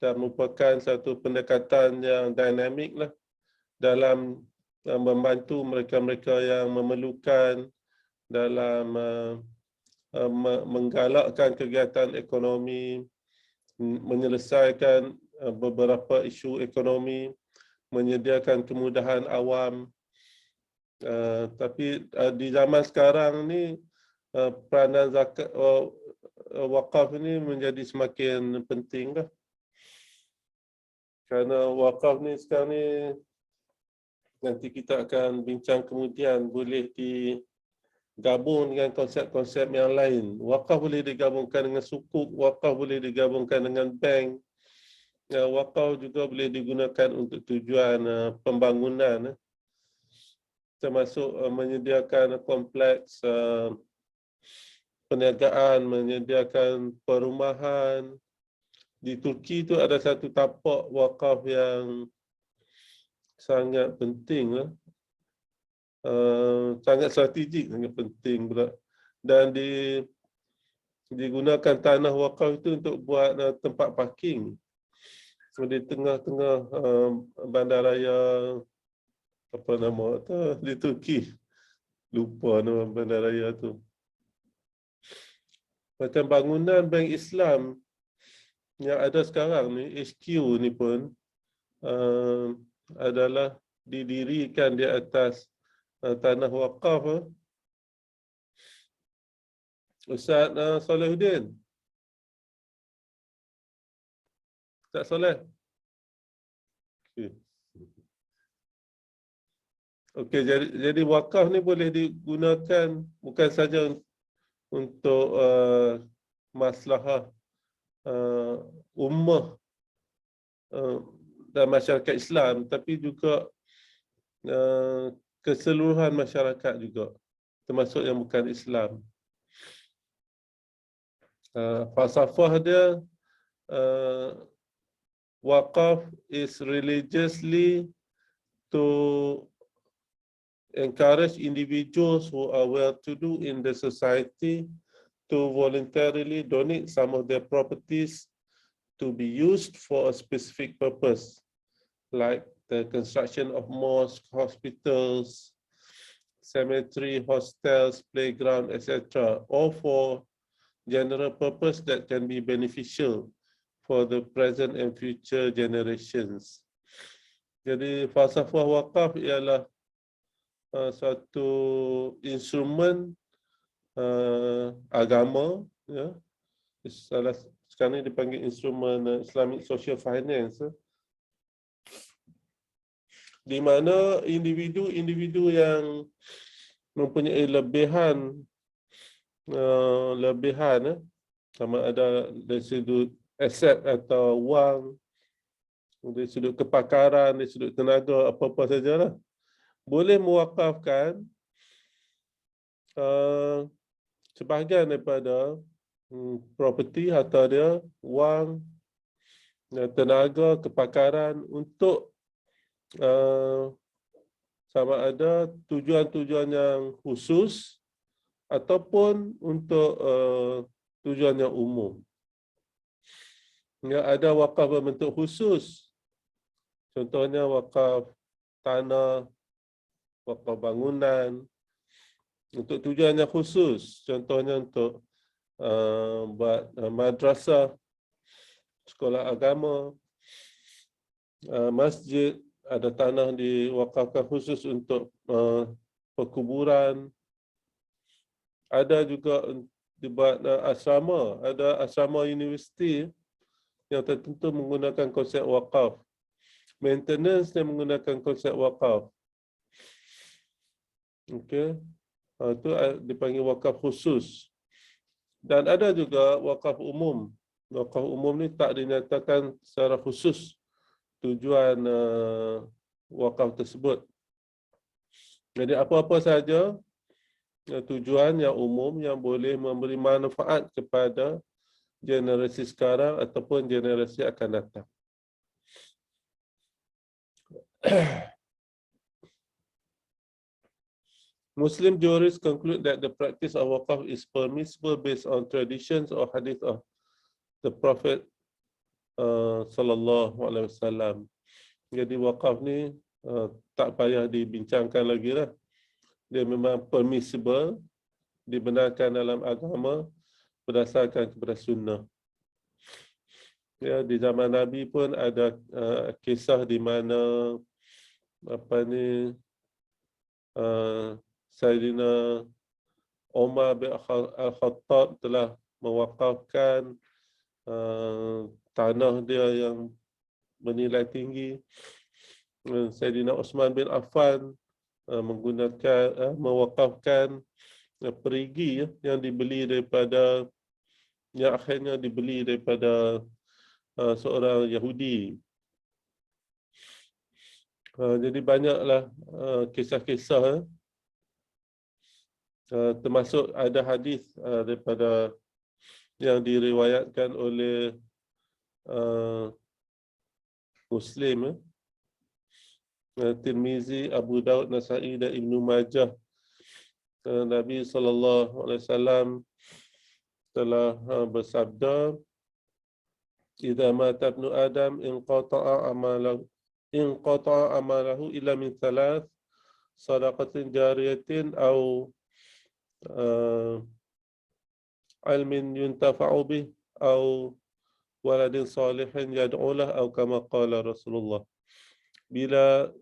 dan merupakan satu pendekatan yang dinamik lah dalam membantu mereka-mereka yang memerlukan dalam menggalakkan kegiatan ekonomi, menyelesaikan beberapa isu ekonomi, menyediakan kemudahan awam. Tapi di zaman sekarang ni peranan zakat wakaf ini menjadi semakin penting lah. Kerana wakaf ni sekarang ni, nanti kita akan bincang kemudian, boleh digabung dengan konsep-konsep yang lain. Wakaf boleh digabungkan dengan sukuk, wakaf boleh digabungkan dengan bank. Wakaf juga boleh digunakan untuk tujuan pembangunan, termasuk menyediakan kompleks perniagaan, menyediakan perumahan, di Turki tu ada satu tapak wakaf yang sangat penting lah. Sangat strategik, sangat penting pula. Dan digunakan tanah wakaf itu untuk buat tempat parking di tengah-tengah bandaraya, apa nama tu di Turki. Lupa nama bandaraya tu. Macam bangunan Bank Islam yang ada sekarang ni, HQ ni pun adalah didirikan di atas tanah wakaf. Ustaz Solahuddin. Ustaz Soleh. Okey, jadi wakaf ni boleh digunakan bukan saja untuk maslahah ummah dan masyarakat Islam, tapi juga keseluruhan masyarakat juga, termasuk yang bukan Islam. Falsafah dia, wakaf is religiously to encourage individuals who are well-to-do in the society to voluntarily donate some of their properties to be used for a specific purpose, like the construction of mosques, hospitals, cemetery, hostels, playground, etc., or for general purpose that can be beneficial for the present and future generations. Jadi falsafah wakaf ialah satu instrumen agama, ya. Sekarang ini dipanggil instrumen Islamic Social Finance, di mana individu yang mempunyai lebihan sama ada dari sudut aset atau wang, dari sudut kepakaran, dari sudut tenaga, apa-apa sajalah, boleh mewakafkan sebahagian daripada properti, harta dia, wang, tenaga, kepakaran untuk sama ada tujuan-tujuan yang khusus ataupun untuk tujuan yang umum. Ya, ada wakaf berbentuk khusus. Contohnya wakaf tanah, wakaf bangunan untuk tujuan yang khusus. Contohnya untuk buat madrasah, sekolah agama, masjid, ada tanah diwakafkan khusus untuk perkuburan. Ada juga dibuat asrama, ada asrama universiti yang tertentu menggunakan konsep wakaf. Maintenance yang menggunakan konsep wakaf. Okey. Itu dipanggil wakaf khusus. Dan ada juga wakaf umum. Wakaf umum ni tak dinyatakan secara khusus tujuan wakaf tersebut. Jadi apa-apa saja tujuan yang umum yang boleh memberi manfaat kepada generasi sekarang ataupun generasi akan datang. Muslim jurists conclude that the practice of wakaf is permissible based on traditions or hadith of the Prophet sallallahu alaihi wasallam. Jadi wakaf ni tak payah dibincangkan lagi lah. Dia memang permissible, dibenarkan dalam agama berdasarkan kepada sunnah. Ya, di zaman Nabi pun ada kisah di mana Sayyidina Umar bin Al-Khattab telah mewakafkan tanah dia yang bernilai tinggi. Sayyidina Uthman bin Affan mewakafkan perigi yang dibeli daripada, yang akhirnya dibeli daripada seorang Yahudi. Jadi banyaklah kisah-kisah, termasuk ada hadis daripada yang diriwayatkan oleh Muslim, Tirmizi, Abu Daud, Nasa'i dan Ibnu Majah. Nabi SAW telah bersabda, "Idza mata ibnu Adam inqata'a amalahu illa min thalath, sadaqatin jariyatin aw ilmin yuntafa'u bih aw waladin salihin yad'u lah aw kama qala Rasulullah." Bila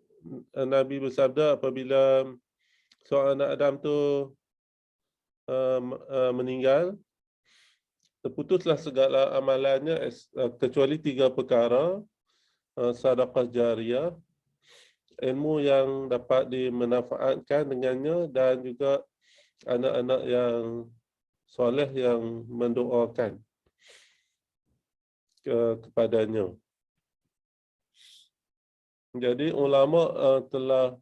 Nabi bersabda, apabila seorang anak Adam tu meninggal, terputuslah segala amalannya kecuali 3 perkara: sedekah jariah, ilmu yang dapat dimanfaatkan dengannya, dan juga anak-anak yang soleh yang mendoakan kepadanya. Jadi ulama telah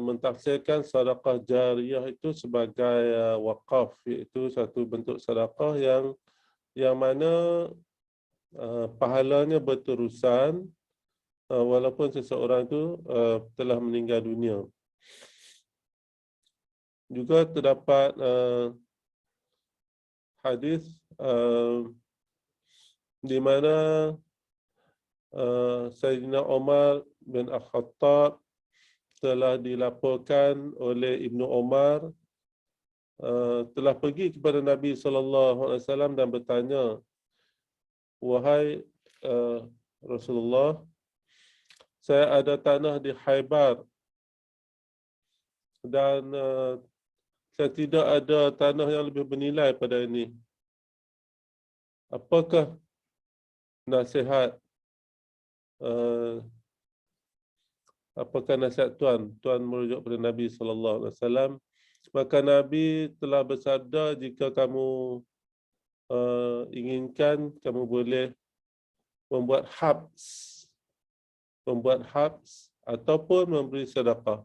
mentafsirkan sedekah jariah itu sebagai wakaf, iaitu satu bentuk sedekah yang mana pahalanya berterusan walaupun seseorang itu telah meninggal dunia. Juga terdapat hadis di mana Sayyidina Umar bin Al-Khattab telah dilaporkan oleh Ibnu Umar telah pergi kepada Nabi SAW dan bertanya, "Wahai Rasulullah, saya ada tanah di Khaybar dan saya tidak ada tanah yang lebih bernilai pada ini. Apakah nasihat Tuan?" Tuan merujuk pada Nabi SAW. Maka Nabi telah bersabda, "Jika kamu inginkan, kamu boleh membuat habs ataupun memberi sedekah.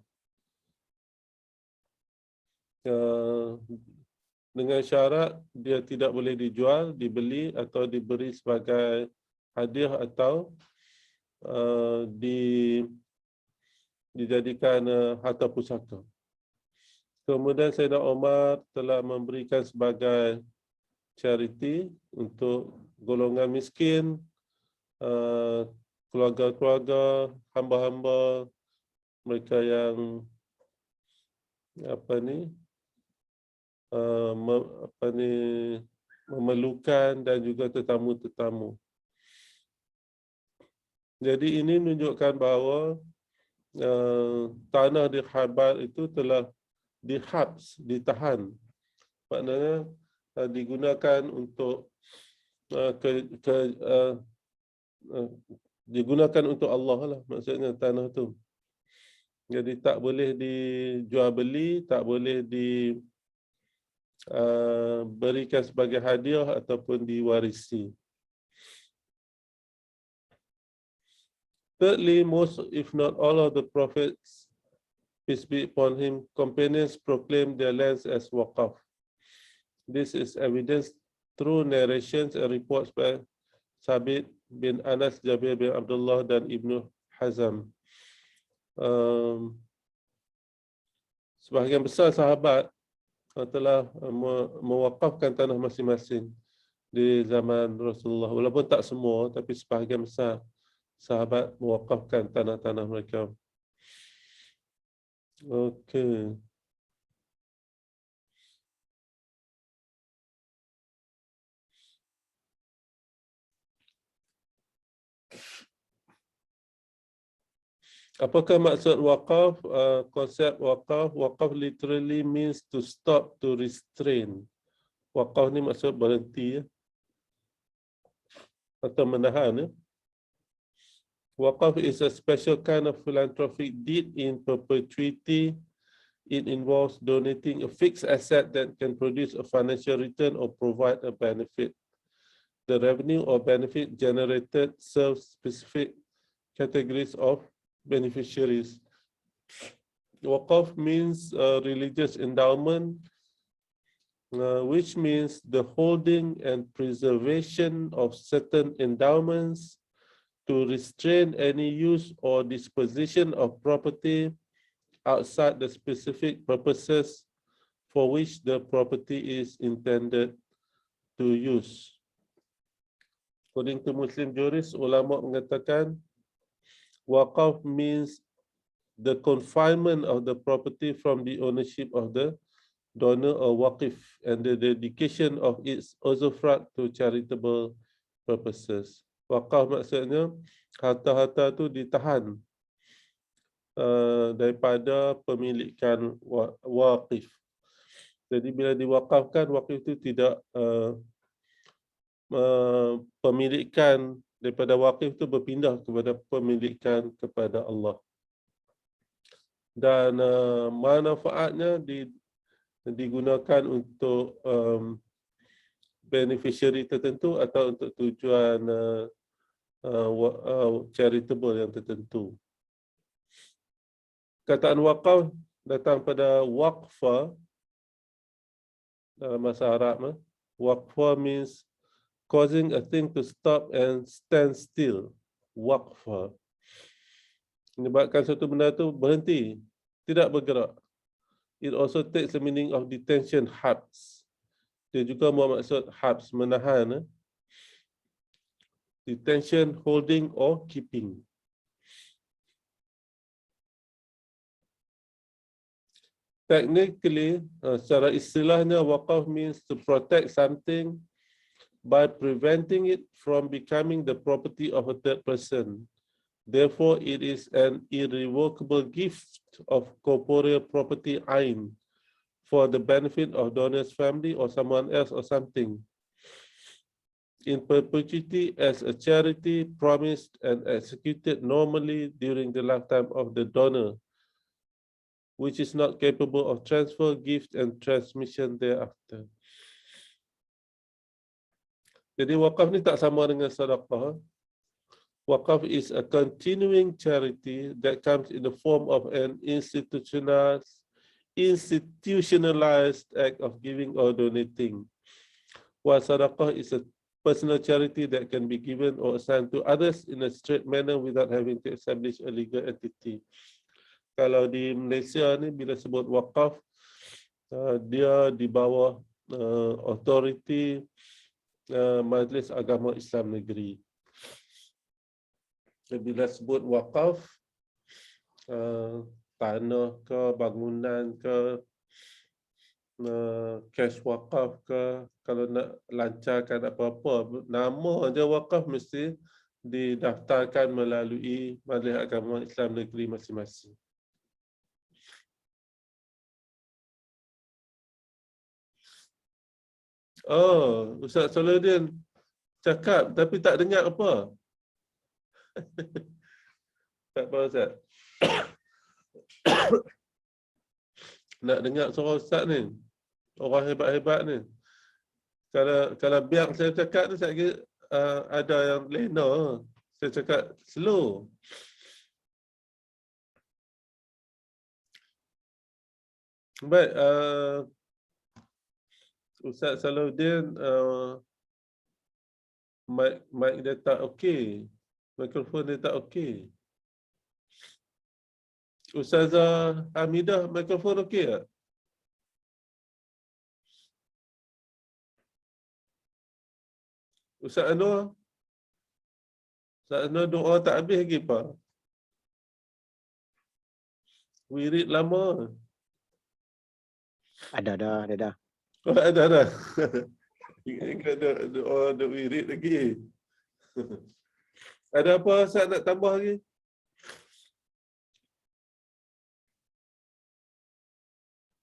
Dengan syarat dia tidak boleh dijual, dibeli atau diberi sebagai hadiah atau dijadikan harta pusaka." Kemudian Sayyidina Umar telah memberikan sebagai charity untuk golongan miskin, keluarga-keluarga, hamba-hamba, mereka yang memerlukan, dan juga tetamu-tetamu. Jadi ini menunjukkan bahawa tanah di Khaybar itu telah dihabs, ditahan. Maknanya digunakan untuk digunakan untuk Allah lah, maksudnya tanah tu. Jadi tak boleh dijual beli, tak boleh diberikan sebagai hadiah ataupun diwarisi. Thirdly, most if not all of the prophets, peace be upon him, companions proclaim their lands as waqaf. This is evidenced through narrations and reports by Sabit bin Anas, Jabir bin Abdullah dan Ibnu Hazm. Sebahagian besar sahabat telah mewakafkan tanah masing-masing di zaman Rasulullah. Walaupun tak semua, tapi sebahagian besar sahabat mewakafkan tanah-tanah mereka. Okey. Apakah maksud waqaf? Konsep waqaf, waqaf literally means to stop, to restrain. Waqaf ni maksud berhenti atau menahan. Waqaf is a special kind of philanthropic deed in perpetuity. It involves donating a fixed asset that can produce a financial return or provide a benefit. The revenue or benefit generated serves specific categories of beneficiaries. Waqaf means religious endowment which means the holding and preservation of certain endowments to restrain any use or disposition of property outside the specific purposes for which the property is intended to use. According to Muslim jurist, ulama mengatakan waqaf means the confinement of the property from the ownership of the donor or waqif and the dedication of its usufruct to charitable purposes. Waqaf maksudnya harta-harta tu ditahan daripada pemilikan waqif. Jadi bila diwakafkan, waqif itu tidak pemilikan daripada waqif itu berpindah kepada pemilikan kepada Allah. Dan manfaatnya digunakan untuk beneficiary tertentu atau untuk tujuan charitable yang tertentu. Kataan waqaf datang pada waqfa dalam bahasa Arab. Waqfa means causing a thing to stop and stand still. Waqfa. Menyebabkan suatu benda tu berhenti, tidak bergerak. It also takes the meaning of detention, habs. Dia juga bermaksud habs, menahan. Detention, holding or keeping. Technically, secara istilahnya, waqaf means to protect something by preventing it from becoming the property of a third person. Therefore, it is an irrevocable gift of corporeal property ain for the benefit of donor's family or someone else or something, in perpetuity as a charity promised and executed normally during the lifetime of the donor, which is not capable of transfer, gift, and transmission thereafter. Jadi waqaf ni tak sama dengan sedekah. Waqaf is a continuing charity that comes in the form of an institutionalized act of giving or donating. While sedekah is a personal charity that can be given or assigned to others in a straight manner without having to establish a legal entity. Kalau di Malaysia ni bila sebut waqaf, dia di bawah authority Majlis Agama Islam Negeri. Bila sebut waqaf, tanah ke, bangunan ke, cash waqaf ke, kalau nak lancarkan apa-apa, nama dia waqaf mesti didaftarkan melalui Majlis Agama Islam Negeri masing-masing. Oh, Ustaz Solahuddin cakap tapi tak dengar apa. Tak apa Ustaz. Nak dengar suara Ustaz ni. Orang hebat-hebat ni. Kalau biar saya cakap ni saya kira ada yang lena. Saya cakap slow. Baik, Ustaz Solahuddin, mic dia tak okey. Mikrofon dia tak okey. Ustazah Hamidah, mikrofon okey tak? Ustaz Anwar? Ustaz Anwar doa tak habis lagi, Pak. Wirid lama. Ada. Oh, ada. Ingat doa wirid lagi. Ada apa Ustaz nak tambah lagi?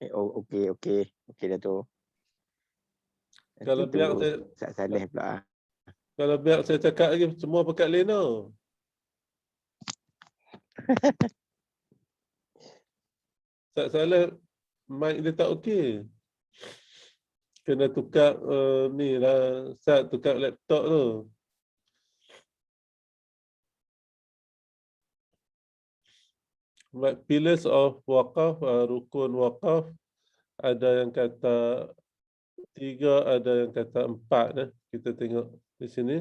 Okey dah tu. Kalau biar saya Ustaz Saleh pula. Kalau biar saya cakap lagi semua pekat lena. Ustaz Saleh mic dia tak okey. Kena tukar ni lah, Ustaz tukar laptop tu. Pillars of waqaf, rukun waqaf, ada yang kata 3, ada yang kata 4. Kita tengok di sini.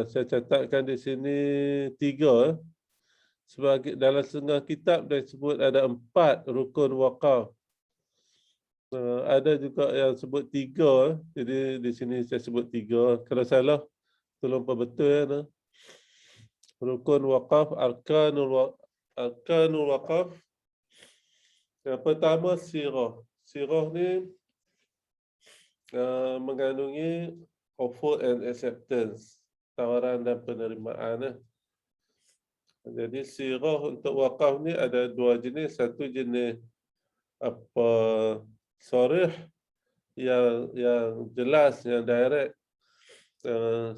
Saya catatkan di sini 3. Sebagai dalam setengah kitab dia sebut ada 4 rukun wakaf. Ada juga yang sebut 3. Jadi di sini saya sebut 3. Kalau salah, tolong perbetul ya. Rukun wakaf, arkanul wakaf. Yang pertama sirah. Sirah ni mengandungi offer and acceptance, tawaran dan penerimaan. Jadi sirah untuk wakaf ni ada 2 jenis. Satu jenis sharih yang jelas, yang direct.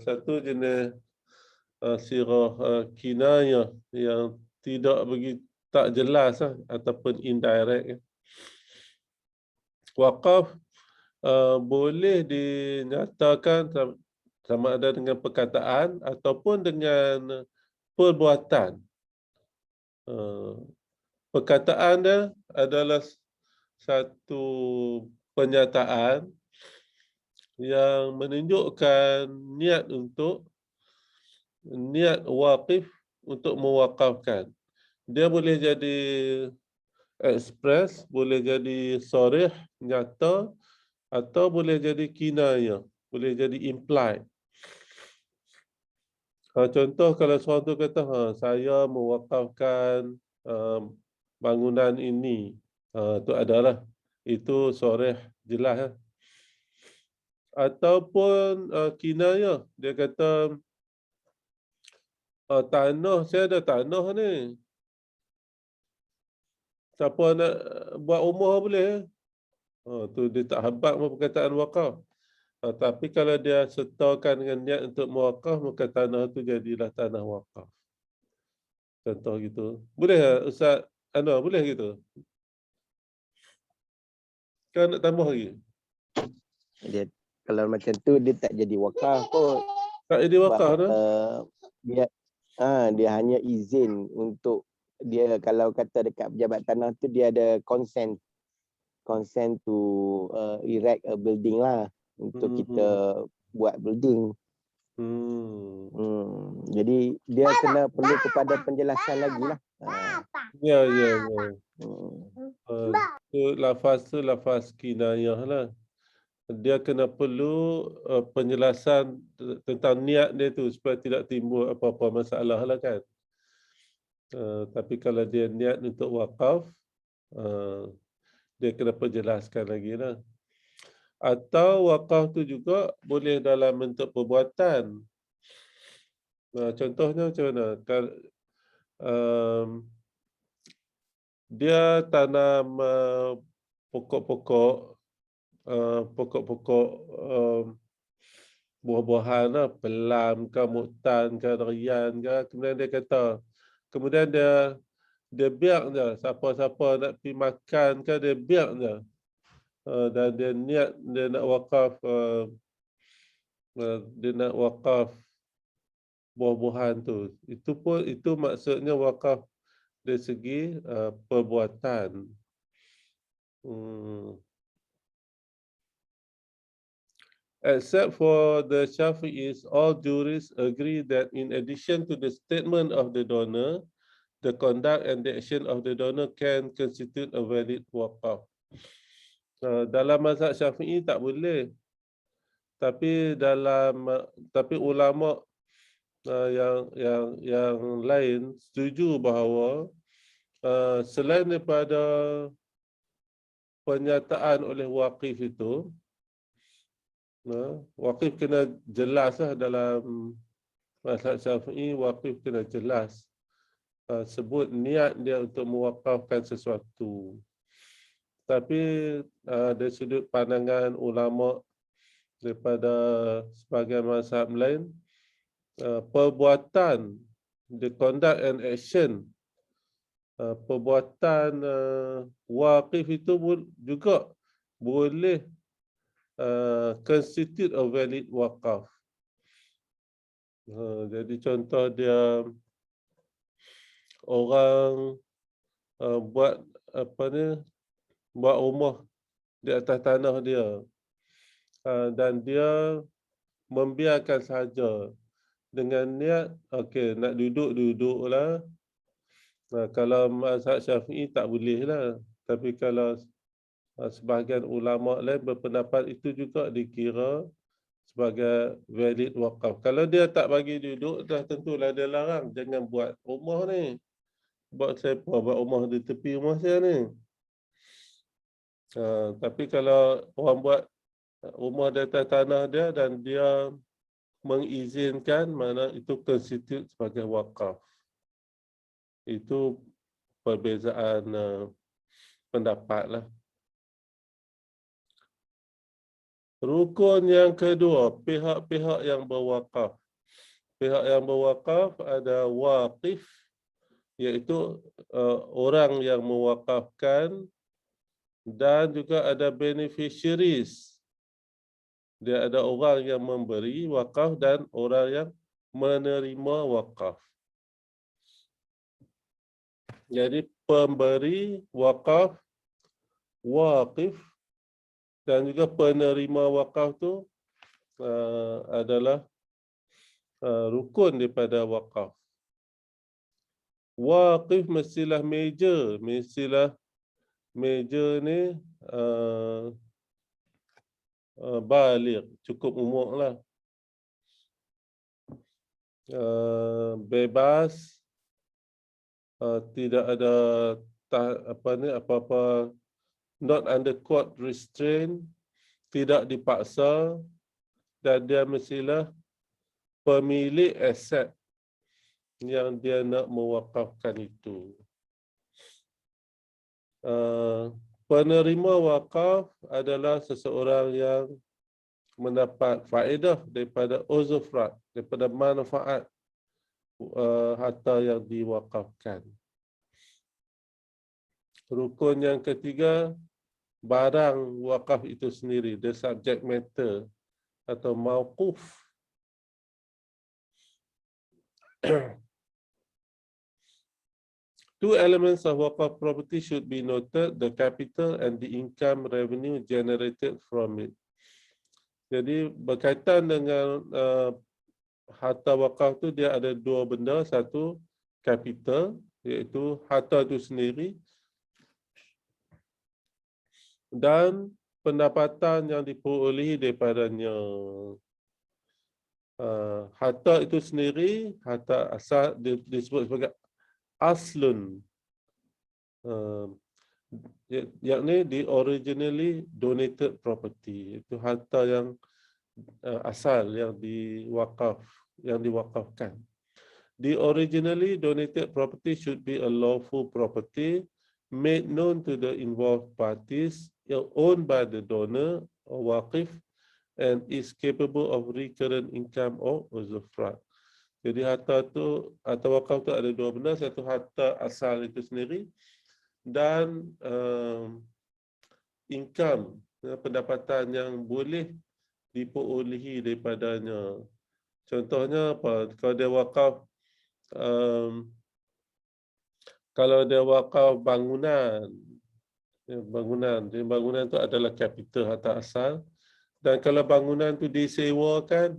Satu jenis sirah kinayah yang tidak tak jelas ataupun indirect. Wakaf boleh dinyatakan sama ada dengan perkataan ataupun dengan perbuatan. Perkataan dia adalah satu penyataan yang menunjukkan niat waqif untuk mewakafkan. Dia boleh jadi express, boleh jadi sharih, nyata, atau boleh jadi kinayah, boleh jadi implied. Contoh kalau seorang tu kata, saya mewakafkan bangunan ini, itu adalah, itu sharih jelas. Ataupun kinayah, dia kata, tanah, saya ada tanah ni. Siapa nak buat rumah boleh. Tu dia tak habaq perkataan wakaf. Tapi kalau dia sertakan dengan niat untuk mewakaf, maka tanah tu jadilah tanah wakaf. Contoh gitu. Boleh tak Ustaz Anwar? Boleh gitu? Kan nak tambah lagi? Dia kalau macam tu dia tak jadi wakaf kot. Tak jadi wakaf tu? Dia hanya izin untuk dia, kalau kata dekat pejabat tanah tu dia ada consent to erect a building lah untuk kita buat building. Jadi dia kena perlu kepada penjelasan lagi lah. Ya. Lafaz tu lafaz kinayah lah. Dia kena perlu penjelasan tentang niat dia tu supaya tidak timbul apa-apa masalah lah kan. Tapi kalau dia niat untuk wakaf, dia kena perjelaskan lagi lah. Atau wakaf tu juga boleh dalam bentuk perbuatan. Contohnya macam mana? Dia tanam pokok-pokok buah-buahan lah, pelam ke, muktan ke, durian ke. Kemudian dia biak je. Siapa-siapa nak pergi makan ke, dia biak je. Dan dia niat dia nak wakaf buah-buahan tu. Itu maksudnya wakaf dari segi perbuatan. Except for the Shafi'is, all jurists agree that in addition to the statement of the donor, the conduct and the action of the donor can constitute a valid wakaf. Dalam mazhab Syafi'i tak boleh. Tapi ulama yang lain setuju bahawa selain daripada penyataan oleh waqif itu, waqif kena jelas lah dalam mazhab Syafi'i. Waqif kena jelas sebut niat dia untuk mewakafkan sesuatu. Tapi dari sudut pandangan ulama daripada sebahagian mazhab lain, perbuatan, the conduct and action, perbuatan waqif itu juga boleh constitute a valid wakaf. Jadi contoh dia, orang buat buat rumah di atas tanah dia. Dan dia membiarkan saja dengan niat, okey, nak duduklah. Kalau mazhab Syafi'i tak boleh lah. Tapi kalau sebahagian ulama lain berpendapat itu juga dikira sebagai valid wakaf. Kalau dia tak bagi duduk, dah tentulah dia larang. Jangan buat rumah ni. Buat rumah di tepi rumah saya ni. Tapi kalau orang buat rumah di atas tanah dia dan dia mengizinkan, mana itu constitute sebagai wakaf. Itu perbezaan pendapat lah. Rukun yang kedua, pihak-pihak yang berwakaf. Pihak yang berwakaf ada waqif, iaitu orang yang mewakafkan, dan juga ada beneficiaries. Dia ada orang yang memberi wakaf dan orang yang menerima wakaf. Jadi pemberi wakaf, waqif, dan juga penerima wakaf tu adalah rukun daripada wakaf. Waqif mestilah meja ni baligh, cukup umur lah. Bebas, tidak ada apa-apa, not under court restraint, tidak dipaksa, dan dia mestilah pemilik aset yang dia nak mewakafkan itu. Penerima wakaf adalah seseorang yang mendapat faedah daripada uzufrat, daripada manfaat harta yang diwakafkan. Rukun yang ketiga, barang wakaf itu sendiri, the subject matter atau mauquf. Two elements of wakaf property should be noted, the capital and the income revenue generated from it. Jadi berkaitan dengan harta wakaf tu, dia ada dua benda. Satu, capital, iaitu harta itu sendiri, dan pendapatan yang diperolehi daripadanya. Harta itu sendiri, harta asal, disebut sebagai aslun, yakni the originally donated property. Itu harta yang asal yang diwakafkan. The originally donated property should be a lawful property made known to the involved parties, owned by the donor or waqif, and is capable of recurrent income or uzufrat. Jadi harta wakaf tu ada dua benda. Satu, harta asal itu sendiri, dan income, pendapatan yang boleh diperolehi daripadanya. Contohnya apa? Kalau dia wakaf bangunan, bangunan tu adalah capital, harta asal. Dan kalau bangunan tu disewakan,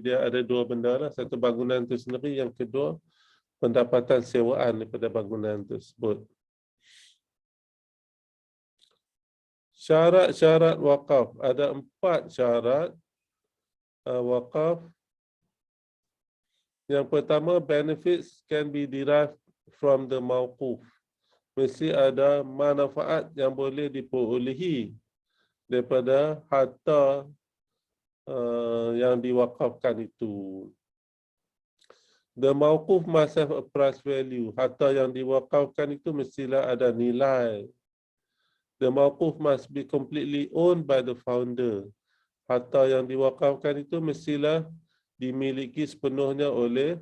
dia ada dua benda lah. Satu, bangunan tu sendiri. Yang kedua, pendapatan sewaan daripada bangunan tersebut. Syarat-syarat wakaf. Ada 4 syarat wakaf. Yang pertama, benefits can be derived from the mauquf. Mesti ada manfaat yang boleh diperolehi daripada harta yang diwakafkan itu. The mauquf must have a price value. Harta yang diwakafkan itu mestilah ada nilai. The mauquf must be completely owned by the founder. Harta yang diwakafkan itu mestilah dimiliki sepenuhnya oleh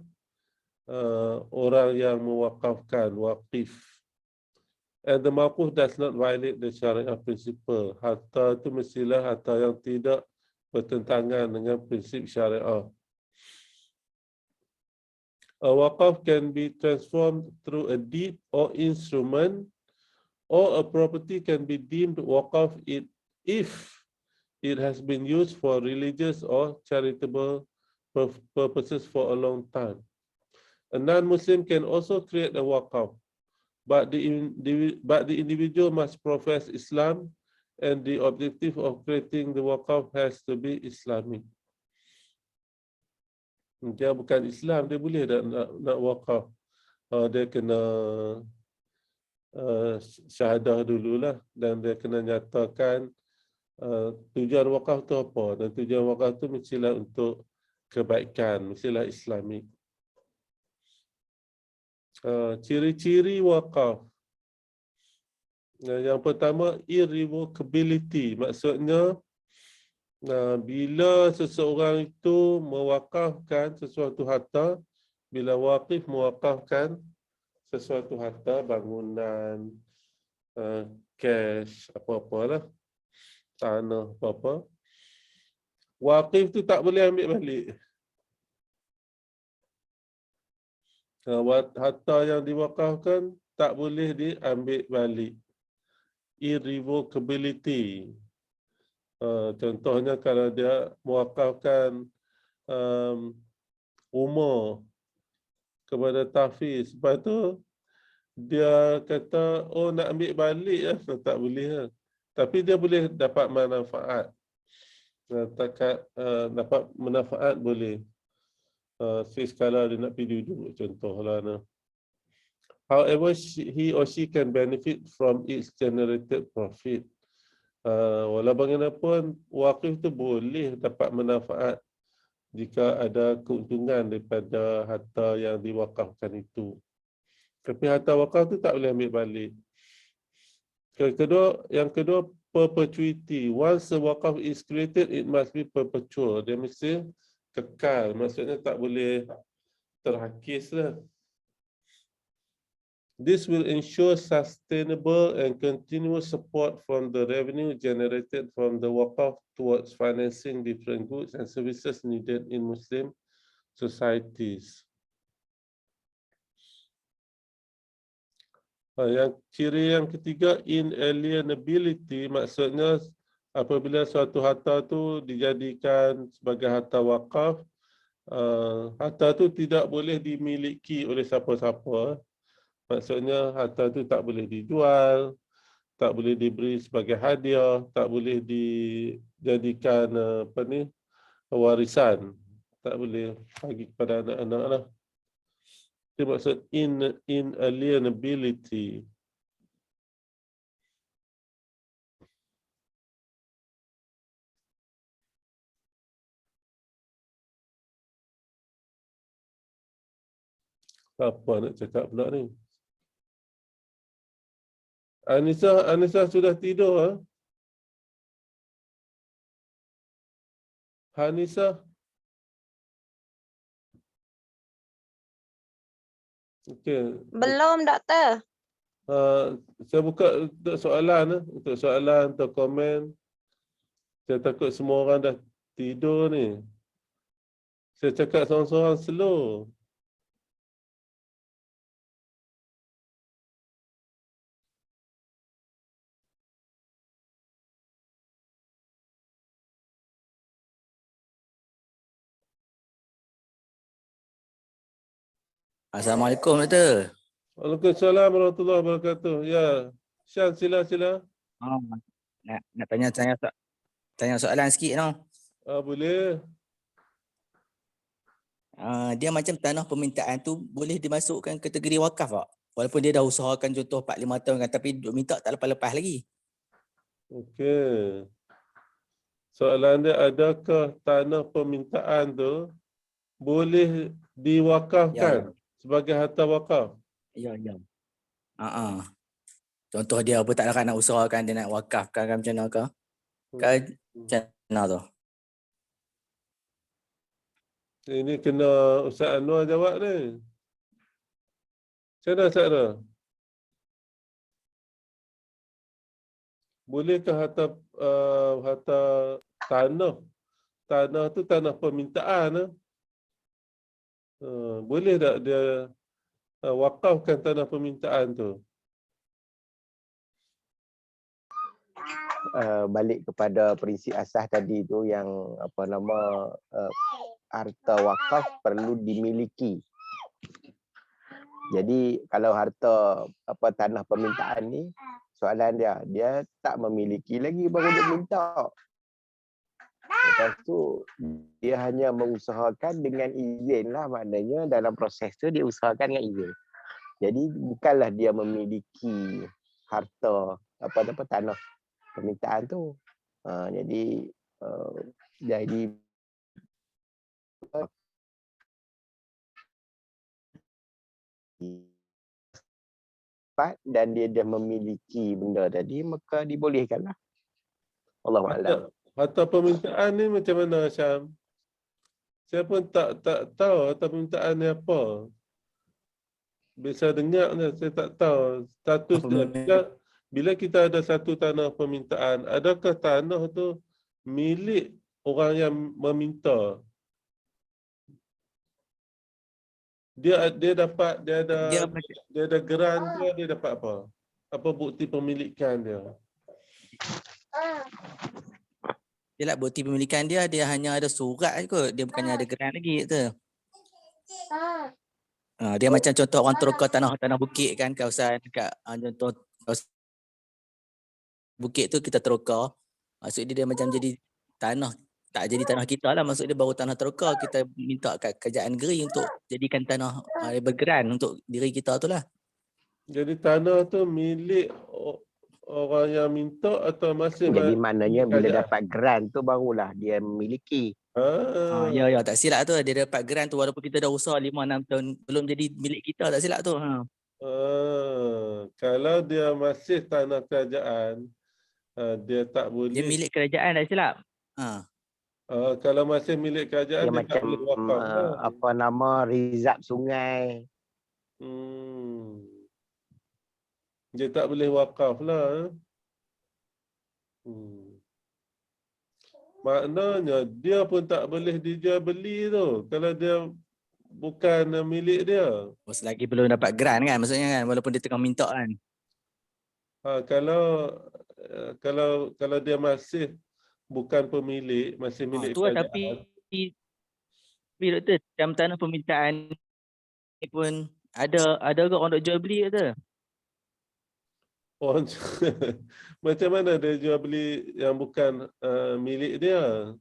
orang yang mewakafkan, waqif. And the mauquf does not violate the syariah principle. Harta itu mestilah harta yang tidak bertentangan dengan prinsip syariah. A waqaf can be transformed through a deed or instrument, or a property can be deemed waqaf if it has been used for religious or charitable purposes for a long time. A non-Muslim can also create a waqaf, but the individual must profess Islam, and the objective of creating the waqaf has to be Islamic. Dia bukan Islam, dia boleh tak nak waqaf. Dia kena syahadah dululah, dan dia kena nyatakan tujuan wakaf tu apa, dan tujuan wakaf tu mestilah untuk kebaikan, mestilah Islamik. Ciri-ciri wakaf. Yang pertama, irrevocability. Maksudnya bila seseorang itu mewakafkan sesuatu harta, bila wakif mewakafkan sesuatu harta, bangunan, cash, apa-apalah, tanah, apa-apa, wakif tu tak boleh ambil balik. Harta yang diwakafkan tak boleh diambil balik. Irrevocability. Contohnya kalau dia mewakafkan rumah kepada tahfiz, lepas tu dia kata, oh nak ambil balik lah, tak boleh lah. Tapi dia boleh dapat manfaat. Dapat manfaat boleh. Sekala dia nak pergi duduk, contohlah. However, he or she can benefit from its generated profit. Walau bagaimanapun, wakif tu boleh dapat manfaat jika ada keuntungan daripada harta yang diwakafkan itu. Tapi harta wakaf tu tak boleh ambil balik. Yang kedua, perpetuity. Once a wakaf is created, it must be perpetual. Dia mesti kekal. Maksudnya tak boleh terhakis lah. This will ensure sustainable and continuous support from the revenue generated from the wakaf towards financing different goods and services needed in Muslim societies. Ciri yang ketiga, inalienability. Maksudnya apabila suatu harta tu dijadikan sebagai harta wakaf, harta tu tidak boleh dimiliki oleh siapa-siapa. Maksudnya harta tu tak boleh dijual, tak boleh diberi sebagai hadiah, tak boleh dijadikan warisan, tak boleh bagi kepada anak-anak lah. Itu maksud inalienability. Apa nak cakap pula ni? Anissa sudah tidur, ha? Hanisa? Okey. Belum, doktor. Saya buka untuk soalan, untuk komen. Saya takut semua orang dah tidur ni. Saya cakap seorang-seorang slow. Assalamualaikum, doktor. Waalaikumsalam warahmatullahi wabarakatuh. Ya, Syan, sila. Nak tanya soalan sikit no. Boleh. Dia macam tanah permintaan tu boleh dimasukkan kategori wakaf tak? Walaupun dia dah usahakan contoh 4-5 tahun kan, tapi duk minta tak lepas-lepas lagi. Okey. Soalan dia, adakah tanah permintaan tu boleh diwakafkan sebagai harta wakaf? Ya. Contoh dia apa tak nak usahakan dia nak wakafkan kan macam mana ke? Kan macam mana tu? Ini kena Ustaz Anwar jawab ni. Macam mana Ustaz Anwar? Bolehkah harta tanah tu tanah permintaan? Boleh tak dia wakafkan tanah permintaan tu? balik kepada prinsip asas tadi tu yang apa nama harta wakaf perlu dimiliki. Jadi kalau harta tanah permintaan ni, soalan dia tak memiliki lagi baru dia minta. Lepas tu dia hanya mengusahakan dengan izin lah, maknanya dalam proses tu dia usahakan dengan izin. Jadi bukanlah dia memiliki harta tanah permintaan tu. Jadi dan dia dah memiliki benda tadi, maka dibolehkanlah. Allahu a'lam. Harta permintaan ni macam mana, Syam? Saya pun tak tahu harta permintaan ni apa. Bisa dengar je, saya tak tahu status dia. Bila kita ada satu tanah permintaan, adakah tanah tu milik orang yang meminta? Dia ada geran ke, dia dapat apa? Apa bukti pemilikan dia? Dia lah bukti pemilikan dia hanya ada surat je kot. Dia bukannya ada geran lagi tu. Dia macam contoh orang terukar tanah bukit kan, kawasan dekat contoh kawasan bukit tu kita terukar. Maksud dia macam jadi tanah, tak jadi tanah kita lah. Maksud dia baru tanah terukar, kita minta kat kerajaan negeri untuk jadikan tanah bergeran untuk diri kita tu lah. Jadi tanah tu milik orang yang minta atau masih Jadi maknanya bila kerajaan? dapat grant tu barulah dia memiliki. Ya tak silap tu, dia dapat grant tu walaupun kita dah usaha 5-6 tahun belum jadi milik kita, tak silap tu. Kalau dia masih tanah kerajaan, dia tak boleh. Dia milik kerajaan, tak silap. Kalau masih milik kerajaan, Dia dia macam tak boleh wakaf lah. rizab sungai. Dia tak boleh wakaf lah. Maknanya dia pun tak boleh dijual beli tu kalau dia bukan milik dia. Selagi belum dapat grant kan, maksudnya kan, walaupun dia tengah minta kan. Kalau dia masih bukan pemilik, masih milik Tu lah, kerajaan. tapi doktor, dalam tanah permintaan ni pun ada ke orang nak jual beli tu? Orang macam mana dia jual beli yang bukan milik dia?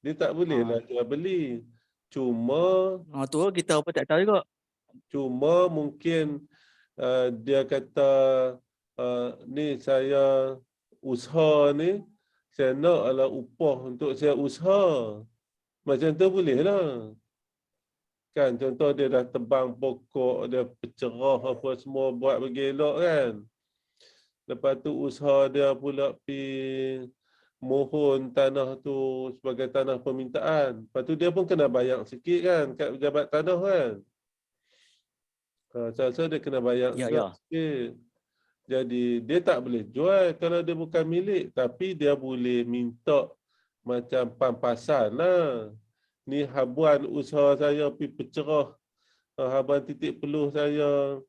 Dia tak boleh lah jual beli. Cuma Tu kita apa tak tahu juga. Cuma mungkin dia kata ni saya usaha ni, saya nak adalah upah untuk saya usaha. Macam tu boleh lah. Kan contoh dia dah tebang pokok, dia pecerah apa semua buat bergelok kan. Lepas tu usaha dia pula pergi mohon tanah tu sebagai tanah permintaan. Lepas tu dia pun kena bayar sikit kan kat pejabat tanah kan. Saya dia kena bayar sikit. Jadi dia tak boleh jual kalau dia bukan milik. Tapi dia boleh minta macam pampasan lah. Ni habuan usaha saya pergi pecerah. Habuan titik peluh saya.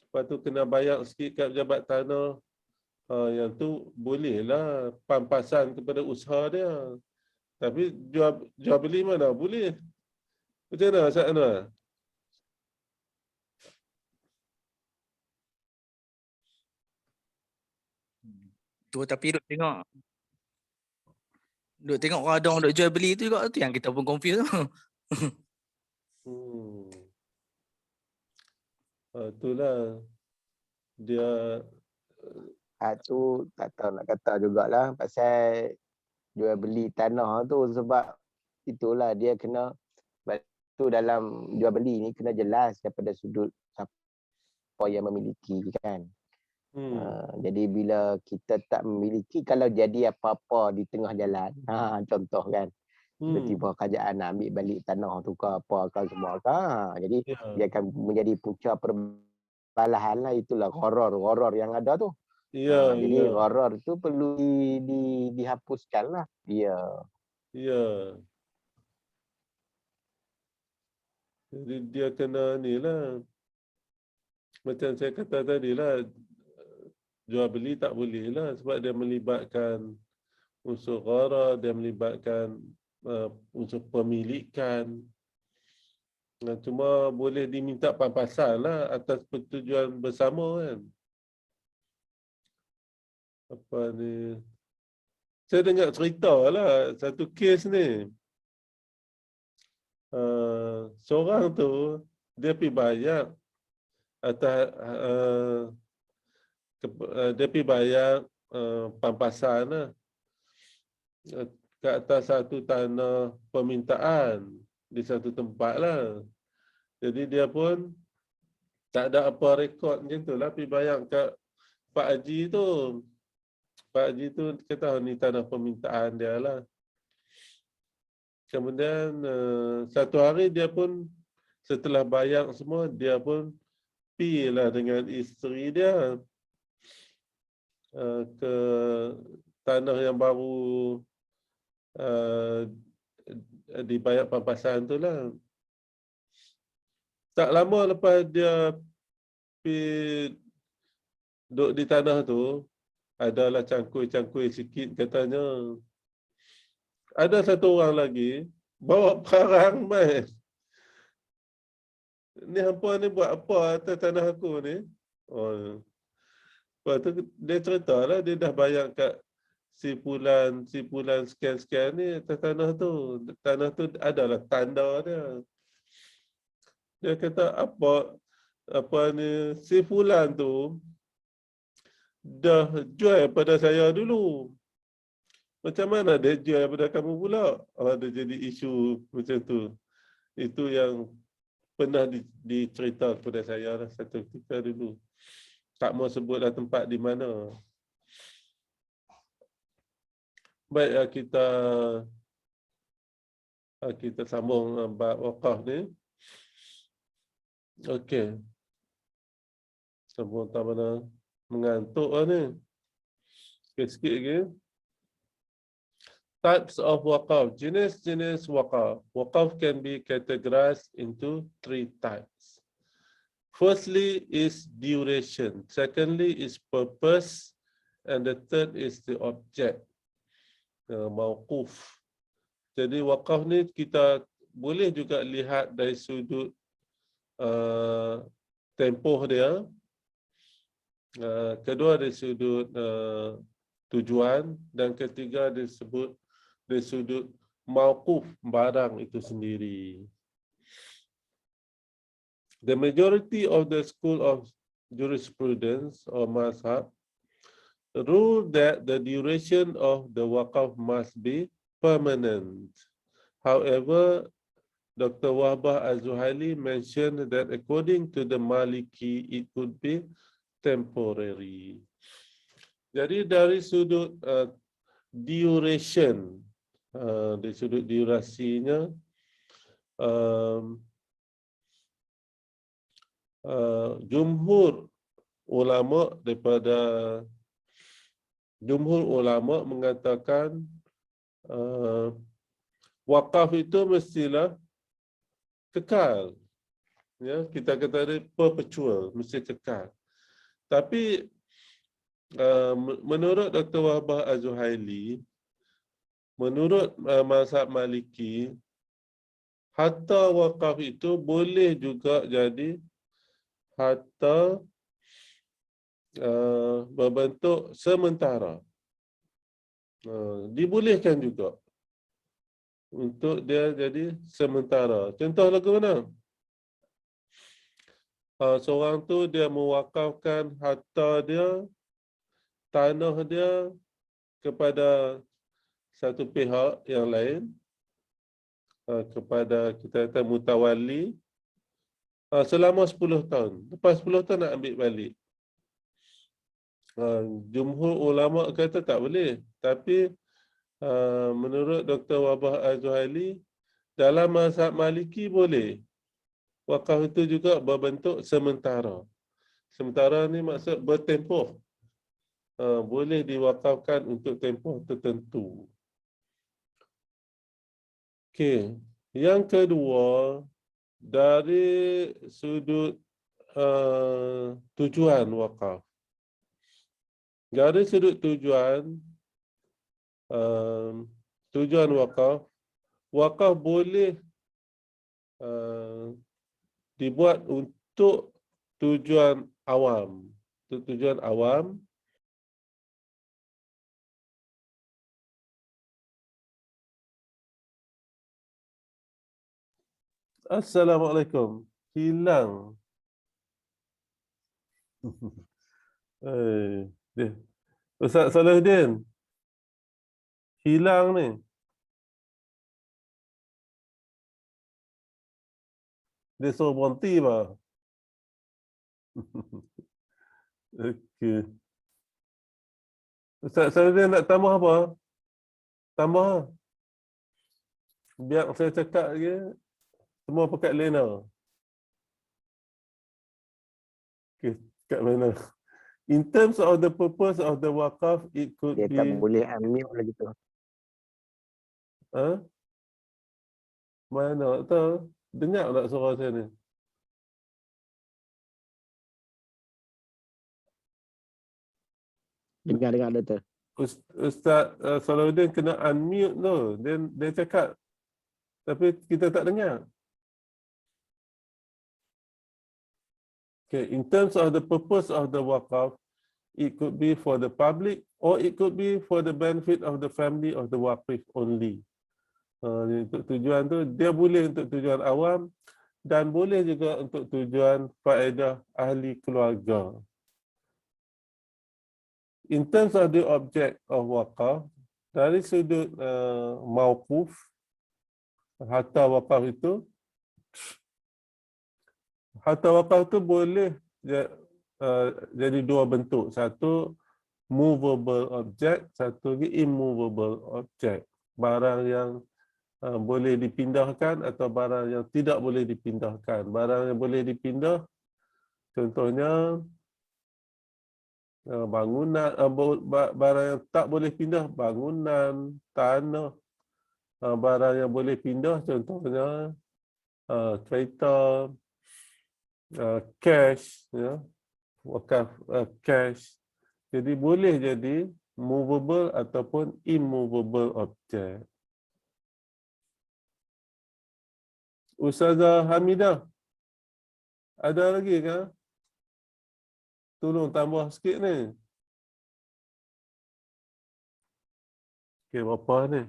Lepas tu kena bayar sikit kat pejabat tanah. Yang tu bolehlah pampasan kepada usaha dia. Tapi jual beli mana boleh. Macam mana Ustaz Anwar? Tu tapi duk tengok orang ada orang duk jual beli tu juga, tu yang kita pun confuse tu. Itulah dia Tu tak tahu nak kata jugalah pasal jual beli tanah tu, sebab itulah dia kena tu dalam jual beli ni kena jelas daripada sudut siapa yang memiliki kan. Jadi bila kita tak memiliki, kalau jadi apa-apa di tengah jalan, contoh kan, tiba-tiba kerajaan nak ambil balik tanah tu ke apa ke semua ke, jadi dia akan menjadi punca perbalahan lah. Itulah horor yang ada tu. Jadi horor tu perlu dihapuskan lah. Jadi dia kena ni lah. Macam saya kata tadi lah, jual beli tak boleh lah sebab dia melibatkan unsur gharar, dia melibatkan unsur pemilikan. Cuma boleh diminta pampasan lah atas persetujuan bersama kan. Apa ni? Saya dengar cerita lah satu kes ni. Seorang tu dia pergi bayar atas dia pergi bayar pampasan lah ke atas satu tanah permintaan di satu tempat lah. Jadi dia pun tak ada apa rekod macam tu lah, pergi bayar kat Pak Haji tu. Pak Haji tu kata ni tanah permintaan dia lah. Kemudian satu hari dia pun setelah bayar semua, dia pun pergi lah dengan isteri dia ke tanah yang baru dibayar pampasan tu lah. Tak lama lepas dia pergi duduk di tanah tu, adalah cangkui-cangkui sikit katanya. Ada satu orang lagi bawa parang main. Ni hampa ni buat apa atas tanah aku ni? Oh. Lepas tu dia cerita lah, dia dah bayar kat si pulan sekian-sekian ni atas tanah tu. Tanah tu adalah tanda dia. Dia kata apa ni, si fulan tu dah jual pada saya dulu. Macam mana dia jual pada kamu pula? Ada jadi isu macam tu. Itu yang pernah dicerita kepada saya lah satu ketika dulu. Tak mau sebutlah tempat di mana. Baik, kita sambung bab wakaf ni. Okey. Sambung tak mana mengantuk lah ni. Sikit lagi. Types of wakaf. Jenis-jenis wakaf. Wakaf can be categorized into 3 types. Firstly is duration. Secondly is purpose. And the third is the object. Mauquf. Jadi wakaf ni kita boleh juga lihat dari sudut tempoh dia. Kedua dari sudut tujuan. Dan ketiga disebut dari sudut mauquf, barang itu sendiri. The majority of the school of jurisprudence or mazhab rule that the duration of the waqaf must be permanent. However, Dr. Wahbah Az-Zuhaili mentioned that according to the Maliki, it could be temporary. Jadi dari sudut duration, dari sudut durasinya, jumhur ulama mengatakan wakaf itu mestilah kekal. Ya, kita kata dia perpetual, mesti kekal. Tapi menurut Dr. Wahbah Az-Zuhaili, menurut mazhab Maliki, harta wakaf itu boleh juga jadi harta berbentuk sementara. Dibolehkan juga untuk dia jadi sementara. Contoh lagu mana? Seorang tu dia mewakafkan harta dia, tanah dia kepada satu pihak yang lain, kepada kita kata mutawali, selama 10 tahun. Lepas 10 tahun nak ambil balik. Jumhur ulama kata tak boleh. Tapi menurut Dr. Wahbah Az-Zuhaili, dalam mazhab Maliki boleh. Wakaf itu juga berbentuk sementara. Sementara ni maksud bertempoh. Boleh diwakafkan untuk tempoh tertentu. Okey, yang kedua dari sudut tujuan wakaf. dari sudut tujuan, tujuan wakaf boleh dibuat untuk tujuan awam. Untuk tujuan awam, Assalamualaikum. Hilang. Dia. Ustaz Salahuddin. Hilang ni. Dia suruh berhenti bah. Okey. Ustaz Salahuddin nak tambah apa? Tambah. Biar saya cakap lagi. Semua pekat Lena. Okay, kat mana? In terms of the purpose of the wakaf, it could Dia be... tak boleh unmute lagi tu. Ha? Mana tak tahu. Dengar tak suara saya ni? Dengar Doktor. Ustaz Salahuddin kena unmute tu. Dia cakap. Tapi kita tak dengar. Okay, in terms of the purpose of the wakaf, it could be for the public or it could be for the benefit of the family of the waqif only. Untuk tujuan tu, dia boleh untuk tujuan awam dan boleh juga untuk tujuan faedah ahli keluarga. In terms of the object of wakaf, dari sudut mauquf, harta wakaf itu, harta wakaf tu boleh jadi dua bentuk. Satu movable object, satu lagi immovable object. Barang yang boleh dipindahkan atau barang yang tidak boleh dipindahkan. Barang yang boleh dipindah, contohnya bangunan, barang yang tak boleh pindah, bangunan, tanah. Barang yang boleh pindah, contohnya kereta, cash, ya, wakaf cash. Jadi boleh jadi movable ataupun immovable object. Ustazah Hamidah, ada lagi ke? Tolong tambah sikit ni. Okey, berapa ni?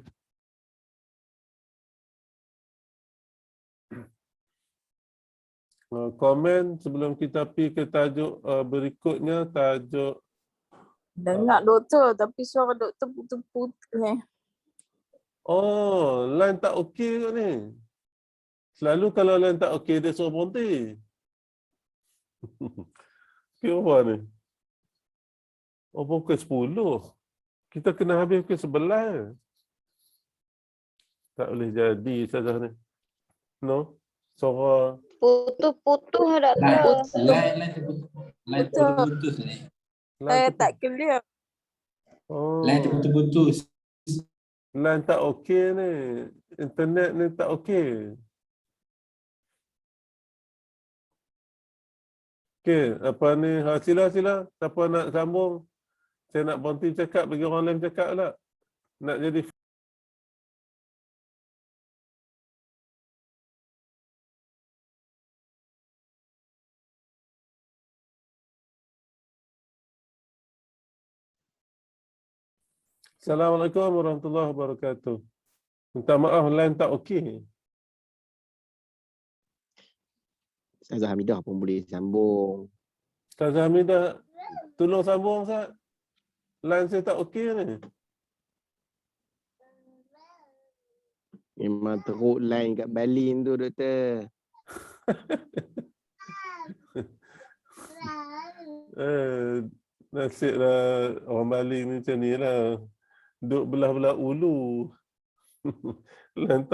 Komen sebelum kita pergi ke tajuk berikutnya, tajuk Dengar doktor tapi suara doktor putus-putus ni. oh, line tak okey ke ni? Selalu kalau line tak okey dia suruh berhenti. Okey apa ni? Oh, pukul 10. Kita kena habis pukul 11. Tak boleh jadi saja ni. No? Suara Putus-putus doktor. Line terputus ni. Saya tak clear. Oh, Line terputus. line tak okey ni. Internet ni tak okey. Okey, apa ni? Sila. Siapa nak sambung? Saya nak berhenti cakap, bagi orang lain cakap pula. Nak jadi Assalamualaikum warahmatullahi wabarakatuh. Minta maaf, line tak okey. Ustazah Hamidah pun boleh sambung. Ustazah Hamidah, tolong sambung Ustaz. Line saya tak okey ni. Memang teruk line kat Balin tu Doktor. Nasiblah orang Bali ni macam ni lah. Duduk belah-belah ulu. Line tak